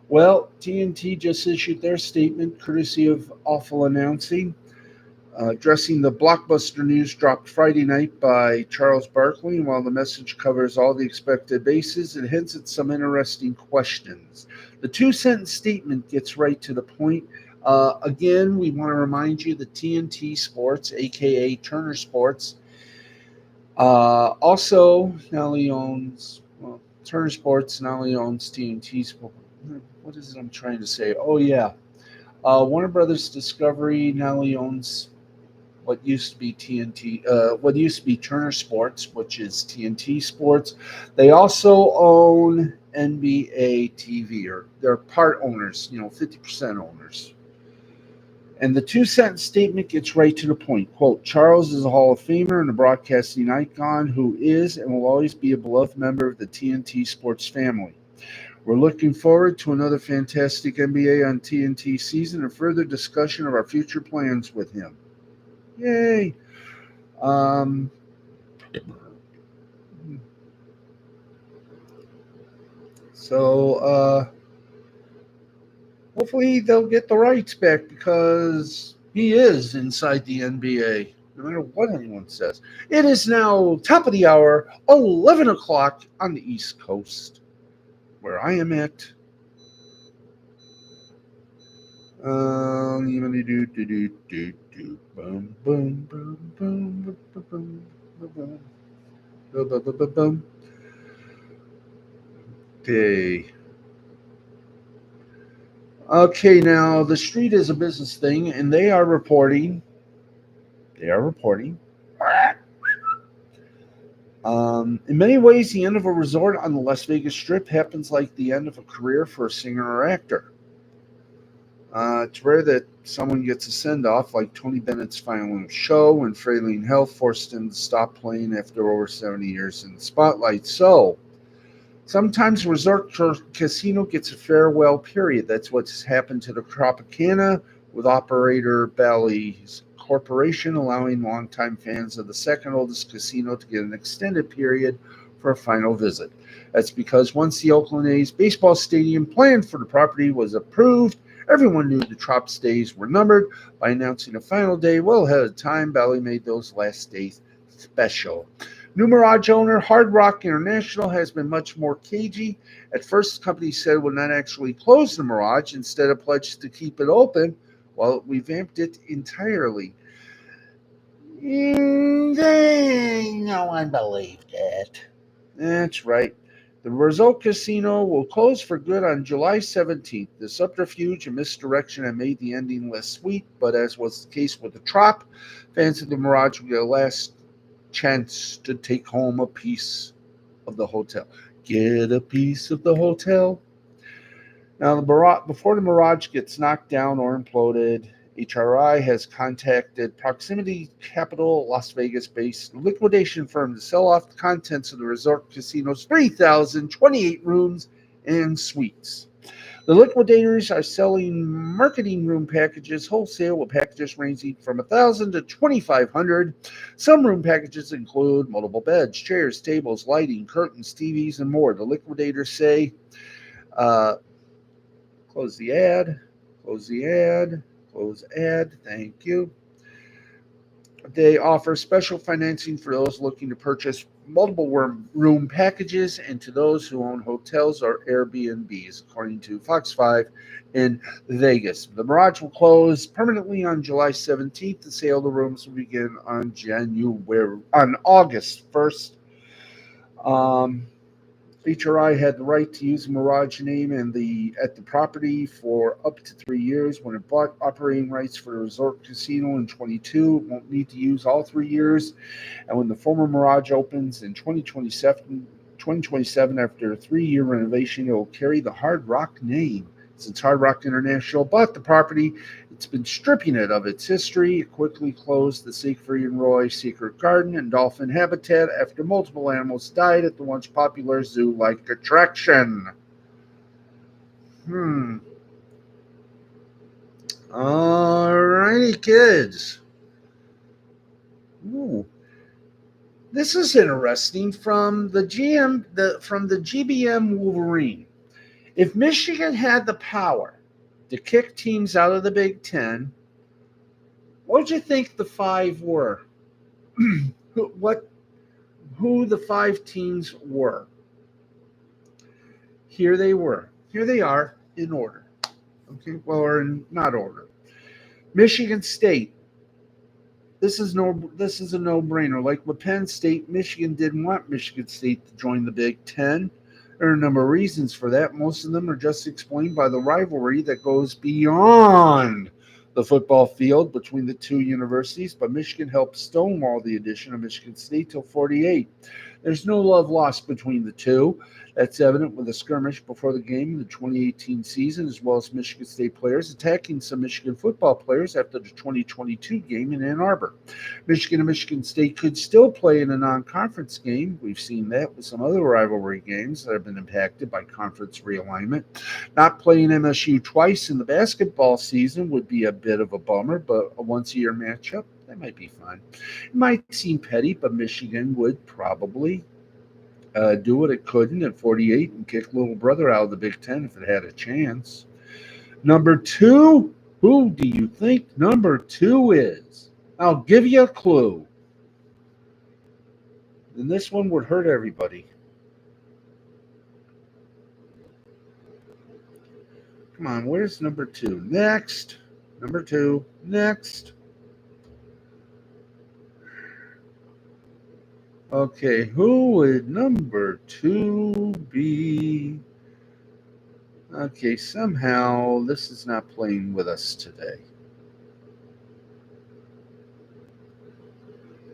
Well, TNT just issued their statement, courtesy of Awful Announcing, addressing the blockbuster news dropped Friday night by Charles Barkley. And while the message covers all the expected bases, it hints at some interesting questions. The two-sentence statement gets right to the point. Again, we want to remind you that TNT Sports, a.k.a. Turner Sports, also not only owns, Turner Sports not only owns TNT Sports. What is it I'm trying to say? Oh, yeah. Warner Brothers Discovery not only owns what used to be what used to be Turner Sports, which is TNT Sports. They also own NBA TV, or they're part owners, 50% owners. And the two-sentence statement gets right to the point. Quote, Charles is a Hall of Famer and a broadcasting icon who is and will always be a beloved member of the TNT Sports family. We're looking forward to another fantastic NBA on TNT season and further discussion of our future plans with him. Yay. So hopefully they'll get the rights back because he is inside the NBA, no matter what anyone says. It is now top of the hour, 11 o'clock on the East Coast, where I am at. Boom, boom, boom, boom, boom, boom, boom, boom, boom, boom, boom. Okay. Okay, now the street is a business thing, and they are reporting. They are reporting. In many ways, the end of a resort on the Las Vegas Strip happens like the end of a career for a singer or actor. It's rare that someone gets a send off like Tony Bennett's final show when failing health forced him to stop playing after over 70 years in the spotlight. So, sometimes a resort casino gets a farewell period. That's what's happened to the Tropicana with operator Bally's Corporation, allowing longtime fans of the second oldest casino to get an extended period for a final visit. That's because once the Oakland A's baseball stadium plan for the property was approved, everyone knew the Trop's days were numbered. By announcing a final day well ahead of time, Bally made those last days special. New Mirage owner Hard Rock International has been much more cagey. At first, the company said it would not actually close the Mirage, instead it pledged to keep it open while it revamped it entirely. No one believed it. That's right. The Resort Casino will close for good on July 17th. The subterfuge and misdirection have made the ending less sweet, but as was the case with the Trop, fans of the Mirage will get a last chance to take home a piece of the hotel. Get a piece of the hotel. Now, before the Mirage gets knocked down or imploded, HRI has contacted Proximity Capital, Las Vegas-based liquidation firm to sell off the contents of the resort casino's 3,028 rooms and suites. The liquidators are selling marketing room packages wholesale with packages ranging from 1,000 to 2,500. Some room packages include multiple beds, chairs, tables, lighting, curtains, TVs, and more. The liquidators say, uh, close the ad, close the ad, close ad, thank you. They offer special financing for those looking to purchase multiple room packages and to those who own hotels or Airbnbs, according to Fox 5 in Vegas. The Mirage will close permanently on July 17th. The sale of the rooms will begin on August 1st. HRI had the right to use the Mirage name at the property for up to 3 years. When it bought operating rights for the resort casino in 22, it won't need to use all 3 years. And when the former Mirage opens in 2027 after a 3-year renovation, it will carry the Hard Rock name. Since Hard Rock International bought the property, it's been stripping it of its history. It quickly closed the Siegfried and Roy Secret Garden and Dolphin Habitat after multiple animals died at the once popular zoo-like attraction. Alrighty, kids. Ooh. This is interesting from the GBM Wolverine. If Michigan had the power to kick teams out of the Big Ten, what do you think the 5 were? Who the 5 teams were? Here they were. Here they are in order. Okay, well, or in not order. Michigan State. This is a no-brainer. Like with Penn State, Michigan didn't want Michigan State to join the Big Ten. There are a number of reasons for that. Most of them are just explained by the rivalry that goes beyond the football field between the two universities, but Michigan helped stonewall the addition of Michigan State till 48. There's no love lost between the two. That's evident with a skirmish before the game in the 2018 season, as well as Michigan State players attacking some Michigan football players after the 2022 game in Ann Arbor. Michigan and Michigan State could still play in a non-conference game. We've seen that with some other rivalry games that have been impacted by conference realignment. Not playing MSU twice in the basketball season would be a bit of a bummer, but a once-a-year matchup, that might be fun. It might seem petty, but Michigan would probably do what it couldn't at 48 and kick little brother out of the Big Ten if it had a chance. Number 2, who do you think number 2 is? I'll give you a clue. And this one would hurt everybody. Come on, where's number 2? Next. Number 2. Next. Okay, who would number 2 be? Okay, somehow this is not playing with us today.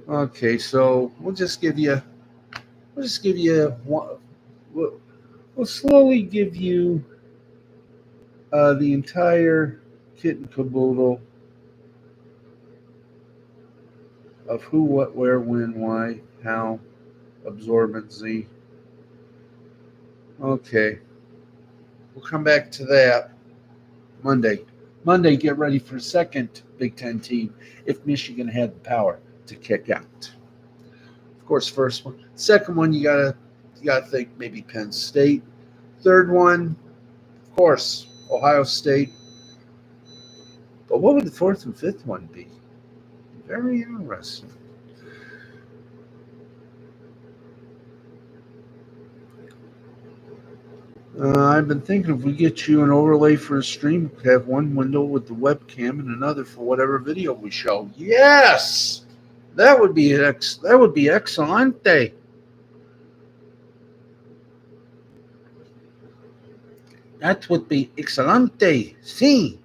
Okay, so we'll just give you one. We'll slowly give you the entire kit and caboodle of who, what, where, when, why, how, absorbency. Okay, we'll come back to that Monday. Monday, get ready for a second Big Ten team if Michigan had the power to kick out. Of course, first one. Second one, you gotta think maybe Penn State. Third one, of course, Ohio State. But what would the fourth and fifth one be? Very interesting. I've been thinking if we get you an overlay for a stream, we could have one window with the webcam and another for whatever video we show. Yes, that would be excelente. That would be excelente. See.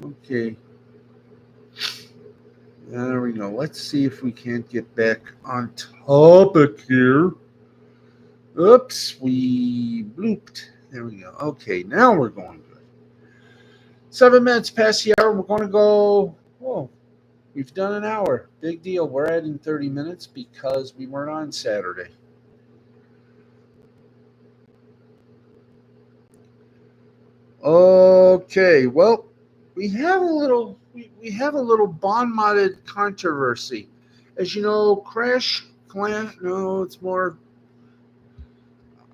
Okay. There we go. Let's see if we can't get back on topic here. Oops, we blooped. There we go. Okay, now we're going good. 7 minutes past the hour. We're going to go. Whoa, we've done an hour. Big deal. We're adding 30 minutes because we weren't on Saturday. Okay, well, we have a little bond modded controversy. As you know, Crash Clan. No, it's more.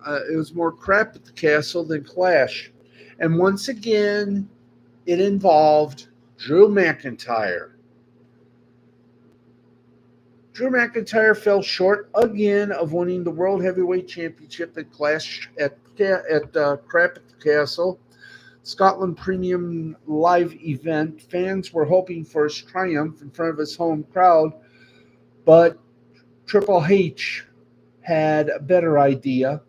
It was more crap at the castle than Clash, and once again, it involved Drew McIntyre. Drew McIntyre fell short again of winning the World Heavyweight Championship at Clash at Crap at the Castle, Scotland Premium Live event. Fans were hoping for his triumph in front of his home crowd, but Triple H had a better idea.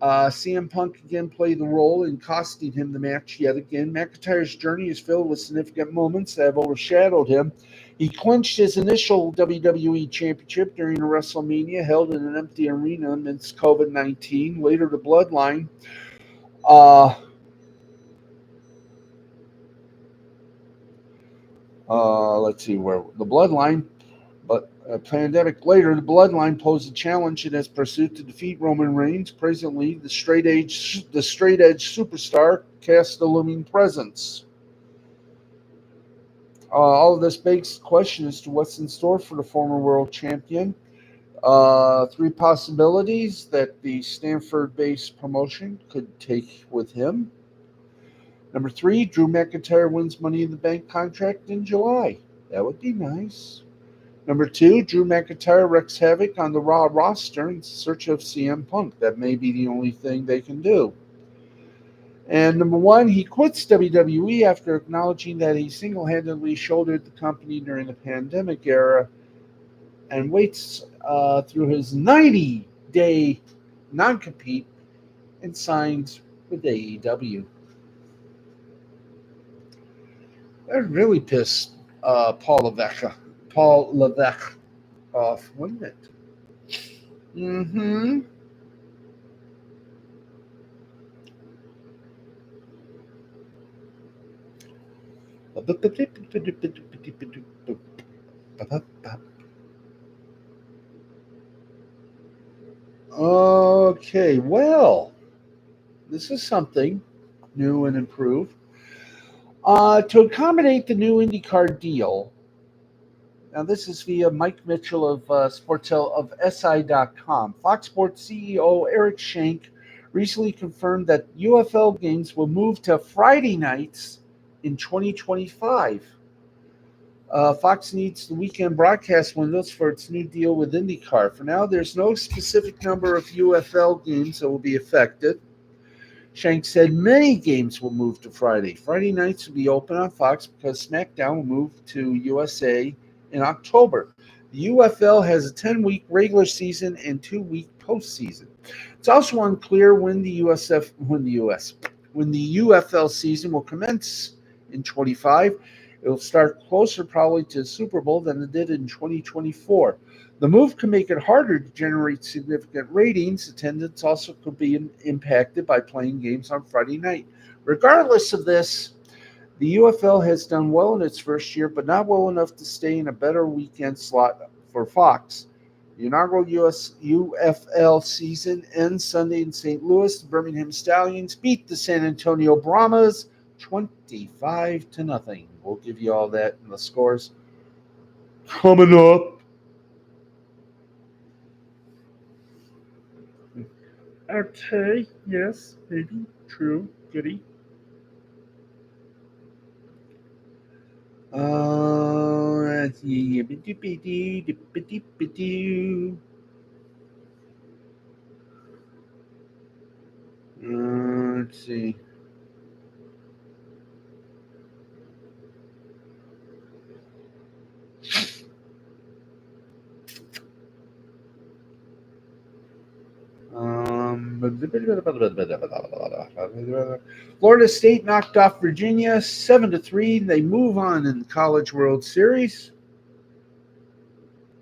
CM Punk again played the role in costing him the match yet again. McIntyre's journey is filled with significant moments that have overshadowed him. He clinched his initial WWE Championship during a WrestleMania held in an empty arena amidst COVID-19. Later, the Bloodline. Let's see where the Bloodline. But a pandemic later, the Bloodline posed a challenge in its pursuit to defeat Roman Reigns. Presently, the straight edge superstar cast a looming presence. All of this begs the question as to what's in store for the former world champion. Three possibilities that the Stanford-based promotion could take with him. Number three, Drew McIntyre wins Money in the Bank contract in July. That would be nice. Number two, Drew McIntyre wreaks havoc on the Raw roster in search of CM Punk. That may be the only thing they can do. And number one, he quits WWE after acknowledging that he single-handedly shouldered the company during the pandemic era and waits through his 90-day non-compete and signs with AEW. That really pissed Paul Levesque off, wouldn't it? Mm-hmm. Okay, well, this is something new and improved. To accommodate the new IndyCar deal, now this is via Mike Mitchell of Sportel of SI.com. Fox Sports CEO Eric Shank recently confirmed that UFL games will move to Friday nights in 2025. Fox needs the weekend broadcast windows for its new deal with IndyCar. For now, there's no specific number of UFL games that will be affected. Shank said many games will move to Friday. Friday nights will be open on Fox because SmackDown will move to USA in October. The UFL has a 10-week regular season and 2-week postseason. It's also unclear when the UFL season will commence in 25. It will start closer probably to the Super Bowl than it did in 2024. The move can make it harder to generate significant ratings. Attendance also could be impacted by playing games on Friday night. Regardless of this, the UFL has done well in its first year, but not well enough to stay in a better weekend slot for Fox. The inaugural UFL season ends Sunday in St. Louis. The Birmingham Stallions beat the San Antonio Brahmas 25 to nothing. We'll give you all that in the scores coming up. Okay, yes, maybe, true, goody. Let's see. Let's see. Florida State knocked off Virginia 7-3. They move on in the College World Series.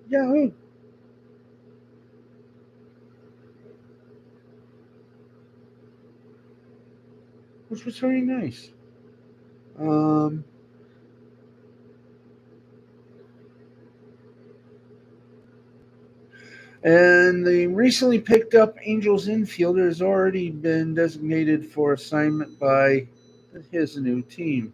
Yahoo! Which was very nice. Um, and the recently picked up Angels infielder has already been designated for assignment by his new team.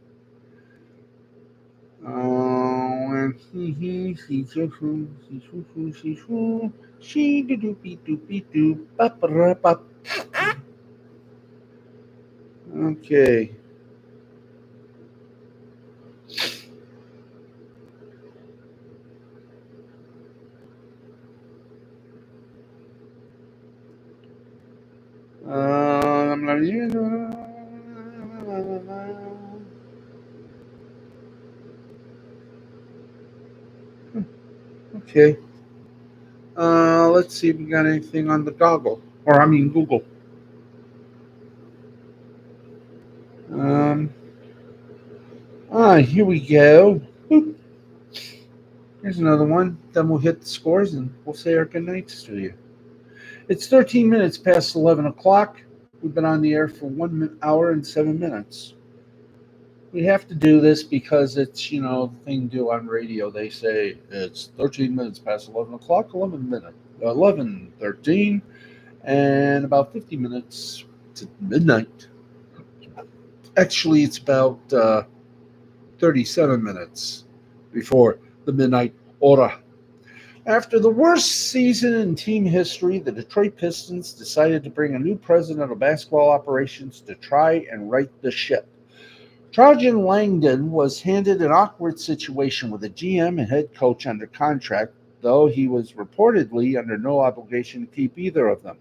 Okay. I'm not even. Okay. Let's see if we got anything on the goggle. Or, I mean, Google. Um, Here we go. Boop. Here's another one. Then we'll hit the scores and we'll say our goodnights to you. It's 13 minutes past 11 o'clock. We've been on the air for 1 hour and 7 minutes. We have to do this because it's, the thing to do on radio. They say it's 13 minutes past 11 o'clock, 11:13, and about 50 minutes to midnight. Actually, it's about 37 minutes before the midnight hora. After the worst season in team history, the Detroit Pistons decided to bring a new president of basketball operations to try and right the ship. Trajan Langdon was handed an awkward situation with a GM and head coach under contract, though he was reportedly under no obligation to keep either of them.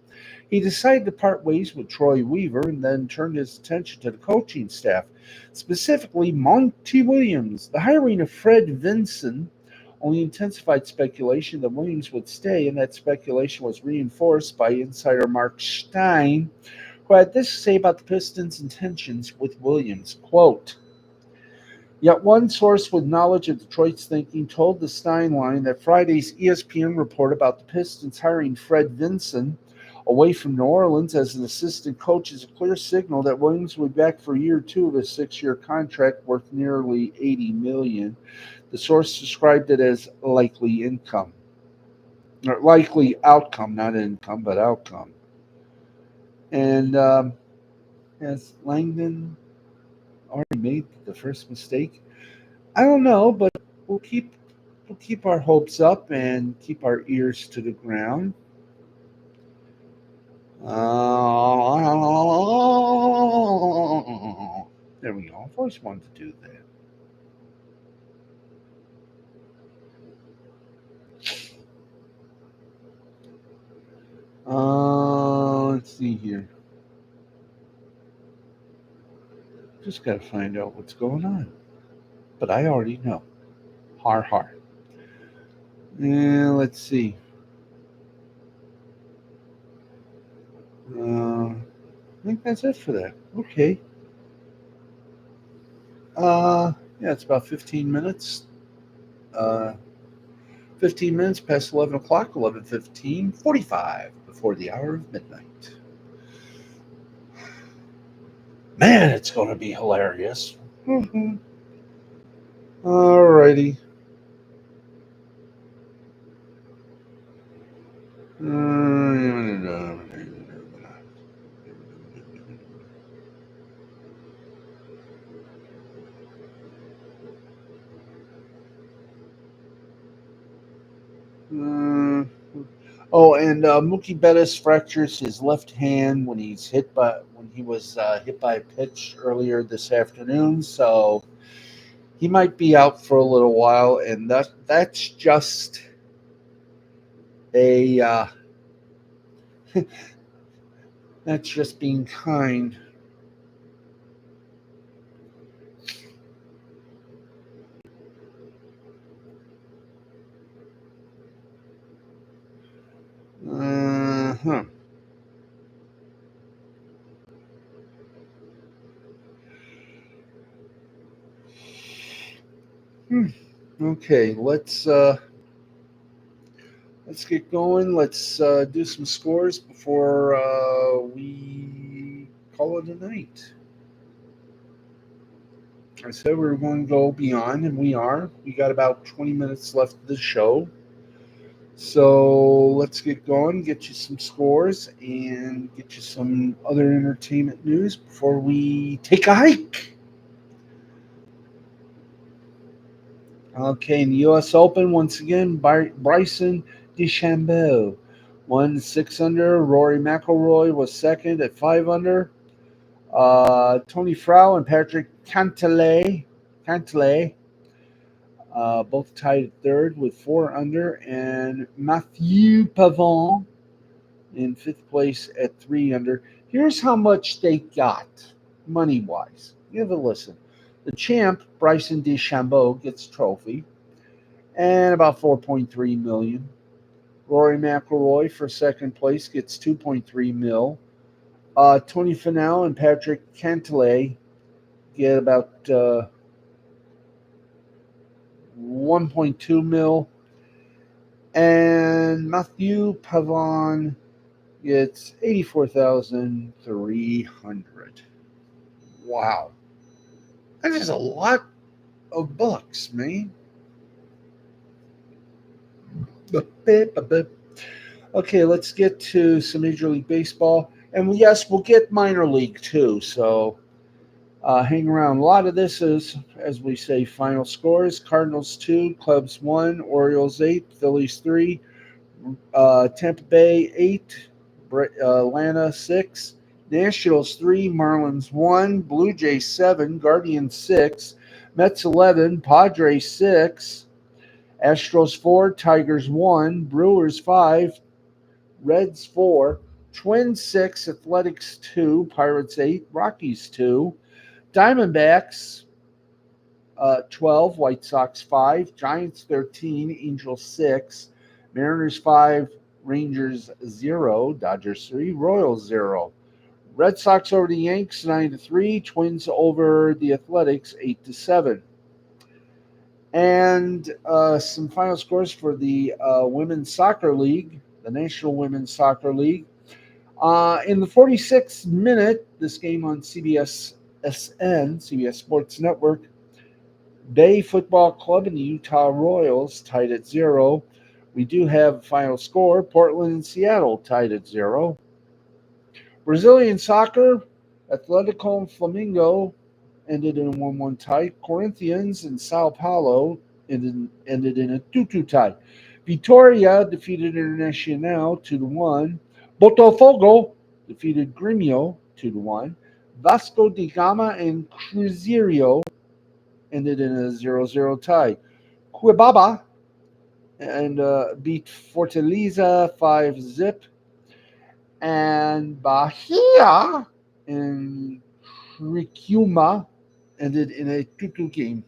He decided to part ways with Troy Weaver and then turned his attention to the coaching staff, specifically Monty Williams. The hiring of Fred Vinson only intensified speculation that Williams would stay, and that speculation was reinforced by insider Mark Stein, who had this to say about the Pistons' intentions with Williams. Quote, yet one source with knowledge of Detroit's thinking told the Stein line that Friday's ESPN report about the Pistons hiring Fred Vinson away from New Orleans as an assistant coach is a clear signal that Williams will be back for year two of his 6-year contract worth nearly $80 million. The source described it as likely income. Or likely outcome, not income, but outcome. And has Langdon already made the first mistake? I don't know, but we'll keep our hopes up and keep our ears to the ground. There we go. I've always wanted to do that. Let's see here. Just got to find out what's going on. But I already know. Har har. And let's see. I think that's it for that. Okay. Yeah, it's about 15 minutes. Uh, 15 minutes past 11 o'clock, 11:15, 45 before the hour of midnight. Man, it's going to be hilarious. Mm-hmm. Alrighty. Uh, oh, and Mookie Bettis fractures his left hand when he was hit by a pitch earlier this afternoon. So he might be out for a little while, and that's just a that's just being kind. Huh. Hmm. Okay, let's get going. Let's do some scores before we call it a night. I said we were going to go beyond, and we are. We got about 20 minutes left of the show. So let's get going, get you some scores, and get you some other entertainment news before we take a hike. Okay, in the U.S. Open, once again, Bryson DeChambeau won 6 under. Rory McIlroy was second at 5 under. Tony Frau and Patrick Cantlay both tied at third with 4 under, and Mathieu Pavon in fifth place at 3 under. Here's how much they got money wise. Give a listen. The champ, Bryson DeChambeau, gets a trophy and about 4.3 million. Rory McIlroy for second place gets 2.3 mil. Tony Finau and Patrick Cantlay get about 1.2 mil, and Matthew Pavon gets 84,300. Wow, that is a lot of bucks, man. Okay, let's get to some Major League Baseball, and yes, we'll get minor league too. So hang around. A lot of this is, as we say, final scores: Cardinals 2, Cubs 1, Orioles 8, Phillies 3, Tampa Bay 8, Atlanta 6, Nationals 3, Marlins 1, Blue Jays 7, Guardians 6, Mets 11, Padres 6, Astros 4, Tigers 1, Brewers 5, Reds 4, Twins 6, Athletics 2, Pirates 8, Rockies 2, Diamondbacks 12, White Sox 5, Giants 13, Angels 6, Mariners 5, Rangers 0, Dodgers 3, Royals 0. Red Sox over the Yanks 9-3, Twins over the Athletics 8-7. And some final scores for the Women's Soccer League, the National Women's Soccer League. In the 46th minute, this game on CBS SN, CBS Sports Network, Bay Football Club and the Utah Royals tied at 0. We do have a final score: Portland and Seattle tied at 0. Brazilian soccer, Atletico and Flamengo ended in a 1-1 tie. Corinthians and Sao Paulo ended in a 2-2 tie. Vitoria defeated Internacional 2-1. Botafogo defeated Grêmio 2-1. Vasco da Gama and Cruzeiro ended in a 0-0 tie. Cuiabá and beat Fortaleza 5-0. And Bahia and Criciúma ended in a 2-2 game.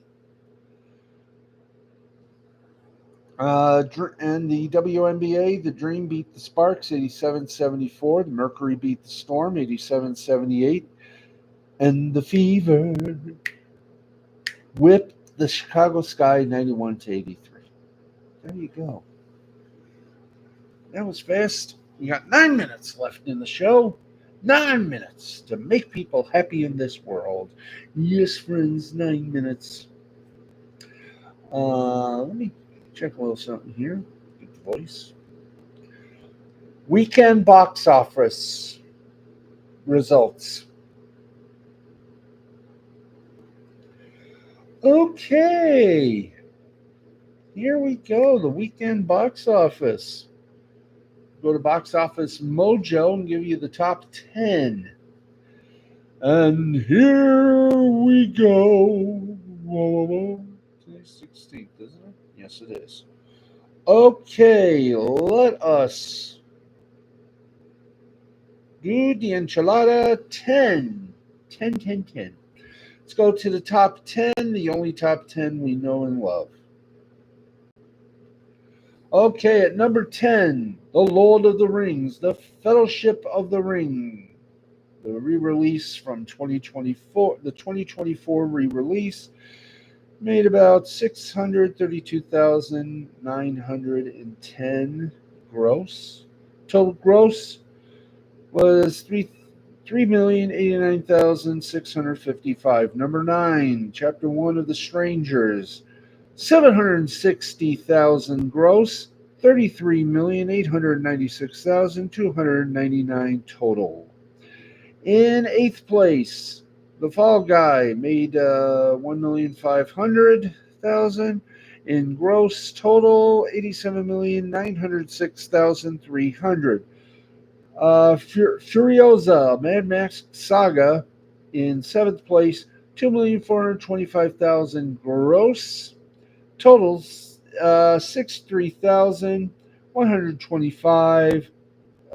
And the WNBA, the Dream beat the Sparks 87-74. The Mercury beat the Storm 87-78. And the Fever whipped the Chicago Sky 91-83. There you go. That was fast. We got 9 minutes left in the show. 9 minutes to make people happy in this world. Yes, friends, 9 minutes. Let me check a little something here. Good voice. Weekend box office results. Okay, here we go. The weekend box office. Go to Box Office Mojo and give you the top 10. And here we go. Whoa, whoa, whoa. Today's 16th, isn't it? Yes, it is. Okay, let us do the enchilada 10. 10, 10, 10. Let's go to the top 10, the only top 10 we know and love. Okay, at number 10, The Lord of the Rings, The Fellowship of the Ring. The re-release from 2024, the 2024 re-release made about 632,910 gross. Total gross was 3,089,655. Number 9, Chapter 1 of The Strangers, 760,000 gross, 33,896,299 total. In 8th place, The Fall Guy made 1,500,000 in gross total, 87,906,300. Furiosa, Mad Max Saga, in 7th place, 2,425,000 gross. Totals 63,125.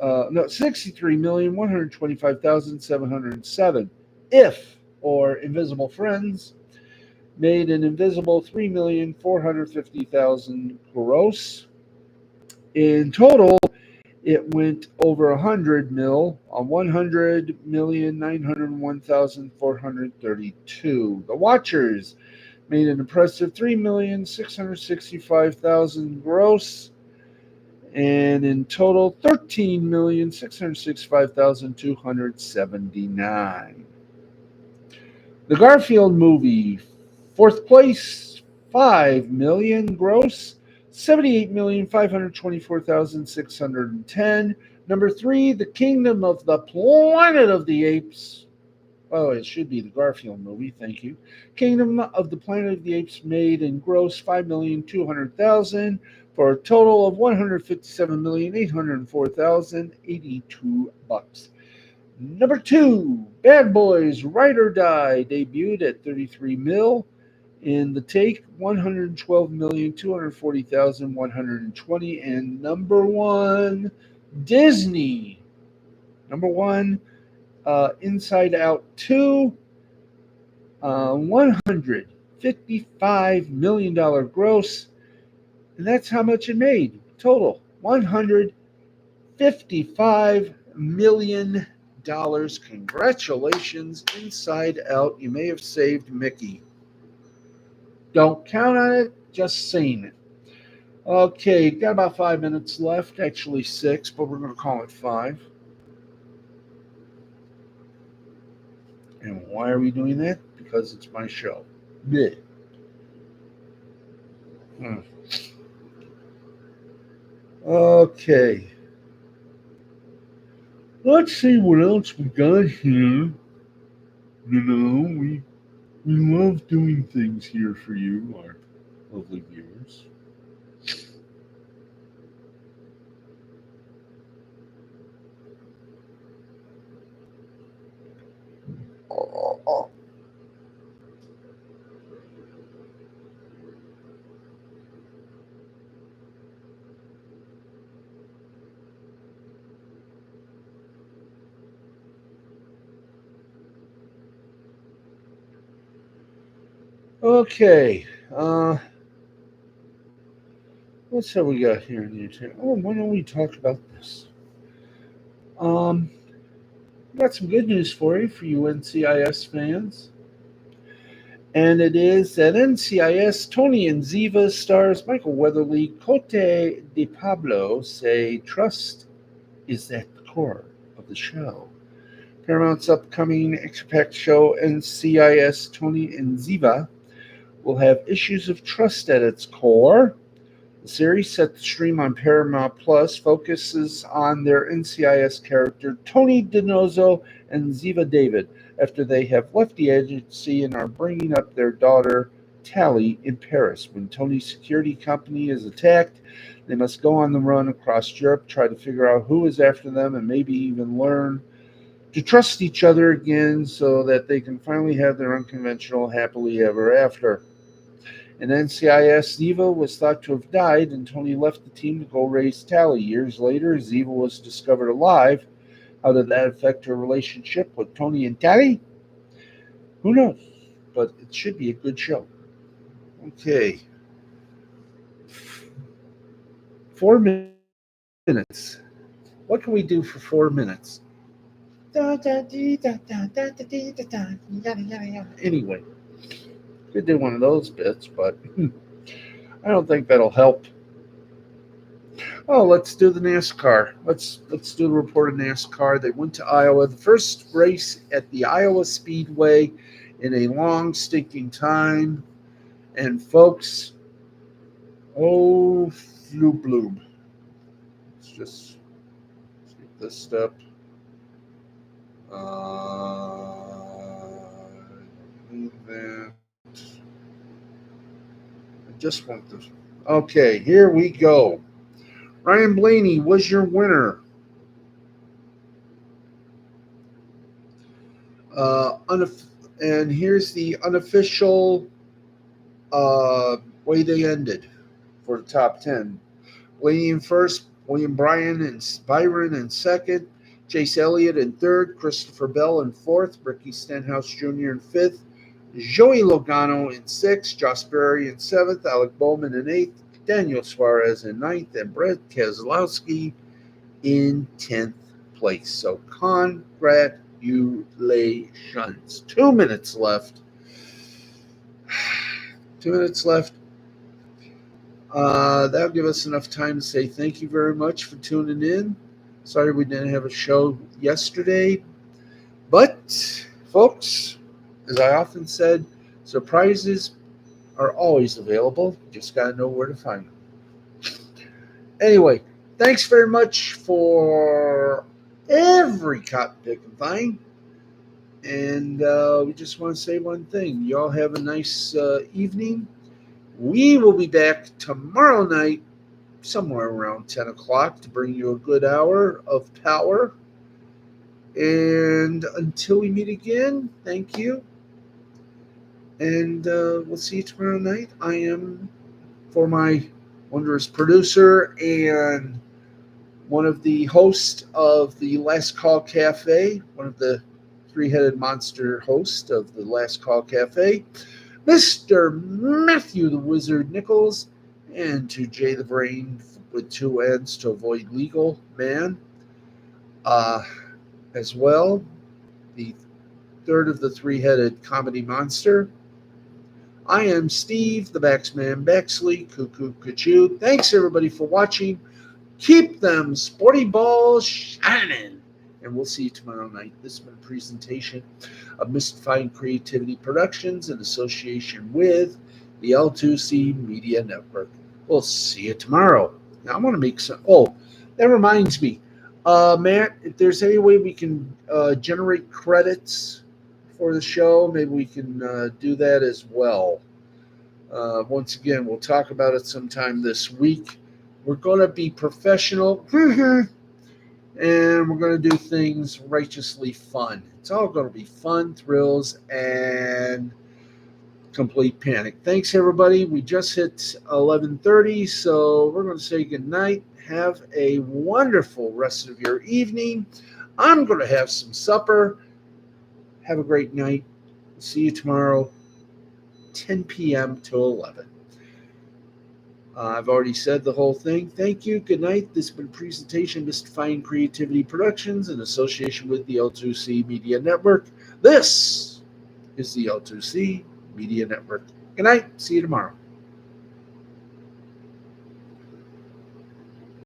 No, 63,125,707. If, or Invisible Friends, made an invisible 3,450,000 gross. In total, it went over 100 mil on 100,901,432. The Watchers made an impressive 3,665,000 gross, and in total 13,665,279. The Garfield movie, 4th place, 5 million gross, 78,524,610. Number 3, The Kingdom of the Planet of the Apes. Oh, it should be the Garfield movie. Thank you. Kingdom of the Planet of the Apes made in gross 5,200,000 for a total of 157,804,082 bucks. Number 2, Bad Boys Ride or Die debuted at 33 mil. In the take, 112,240,120. And number 1, Disney. Number 1, Inside Out 2, $155 million gross. And that's how much it made total, $155 million. Congratulations, Inside Out. You may have saved Mickey. Don't count on it, just saying it. Okay, got about 5 minutes left, actually 6, but we're going to call it 5. And why are we doing that? Because it's my show. Blech. Okay. Let's see what else we got here. We love doing things here for you, our lovely viewers. Okay. What's that we got here in the internet? Oh, why don't we talk about this? Um, got some good news for you NCIS fans. And it is that NCIS Tony and Ziva stars Michael Weatherly, Cote de Pablo say trust is at the core of the show. Paramount's upcoming action-packed show NCIS Tony and Ziva will have issues of trust at its core. The series, set to stream on Paramount Plus, focuses on their NCIS character Tony DiNozzo and Ziva David after they have left the agency and are bringing up their daughter Tally in Paris. When Tony's security company is attacked, they must go on the run across Europe, try to figure out who is after them, and maybe even learn to trust each other again so that they can finally have their unconventional happily ever after. In NCIS, Ziva was thought to have died, and Tony left the team to go raise Tally. Years later, Ziva was discovered alive. How did that affect her relationship with Tony and Tally? Who knows? But it should be a good show. Okay. 4 minutes. What can we do for 4 minutes? Anyway, could do one of those bits, but I don't think that'll help. Oh, let's do the NASCAR. Let's do the report of NASCAR. They went to Iowa. The first race at the Iowa Speedway in a long stinking time. And folks, oh floob bloob. Let's get this step. That. I just want this. Okay, here we go. Ryan Blaney was your winner. Uh, and here's the unofficial way they ended for the top 10. Blaney in first, William Byron in second, Chase Elliott in third, Christopher Bell in fourth, Ricky Stenhouse Jr. in fifth, Joey Logano in sixth, Josh Berry in seventh, Alec Bowman in eighth, Daniel Suarez in ninth, and Brett Keselowski in 10th place. So congratulations. 2 minutes left. 2 minutes left. That'll give us enough time to say thank you very much for tuning in. Sorry we didn't have a show yesterday. But, folks, as I often said, surprises are always available. You just got to know where to find them. Anyway, thanks very much for every cotton picking thing. And we just want to say one thing. You all have a nice evening. We will be back tomorrow night, somewhere around 10 o'clock, to bring you a good hour of power. And until we meet again, thank you. And we'll see you tomorrow night. I am, for my wondrous producer and one of the hosts of the Last Call Cafe, one of the three-headed monster hosts of the Last Call Cafe, Mr. Matthew the Wizard Nichols, and to Jay the Brain with two N's to avoid legal man, as well, the third of the three-headed comedy monster. I am Steve, the Baxman Baxley, Cuckoo Cuckoo. Thanks, everybody, for watching. Keep them sporty balls shining. And we'll see you tomorrow night. This has been a presentation of Mystifying Creativity Productions in association with the L2C Media Network. We'll see you tomorrow. Now, I want to make some... Oh, that reminds me. Matt, if there's any way we can generate credits for the show, maybe we can do that as well. Once again, we'll talk about it sometime this week. We're going to be professional, and we're going to do things righteously fun. It's all going to be fun, thrills, and complete panic. Thanks, everybody. We just hit 11:30, so we're going to say goodnight. Have a wonderful rest of your evening. I'm going to have some supper. Have a great night. See you tomorrow, 10 p.m. to 11. I've already said the whole thing. Thank you. Good night. This has been a presentation Mystifying Creativity Productions in association with the L2C Media Network. This is the L2C Media Network. Good night. See you tomorrow.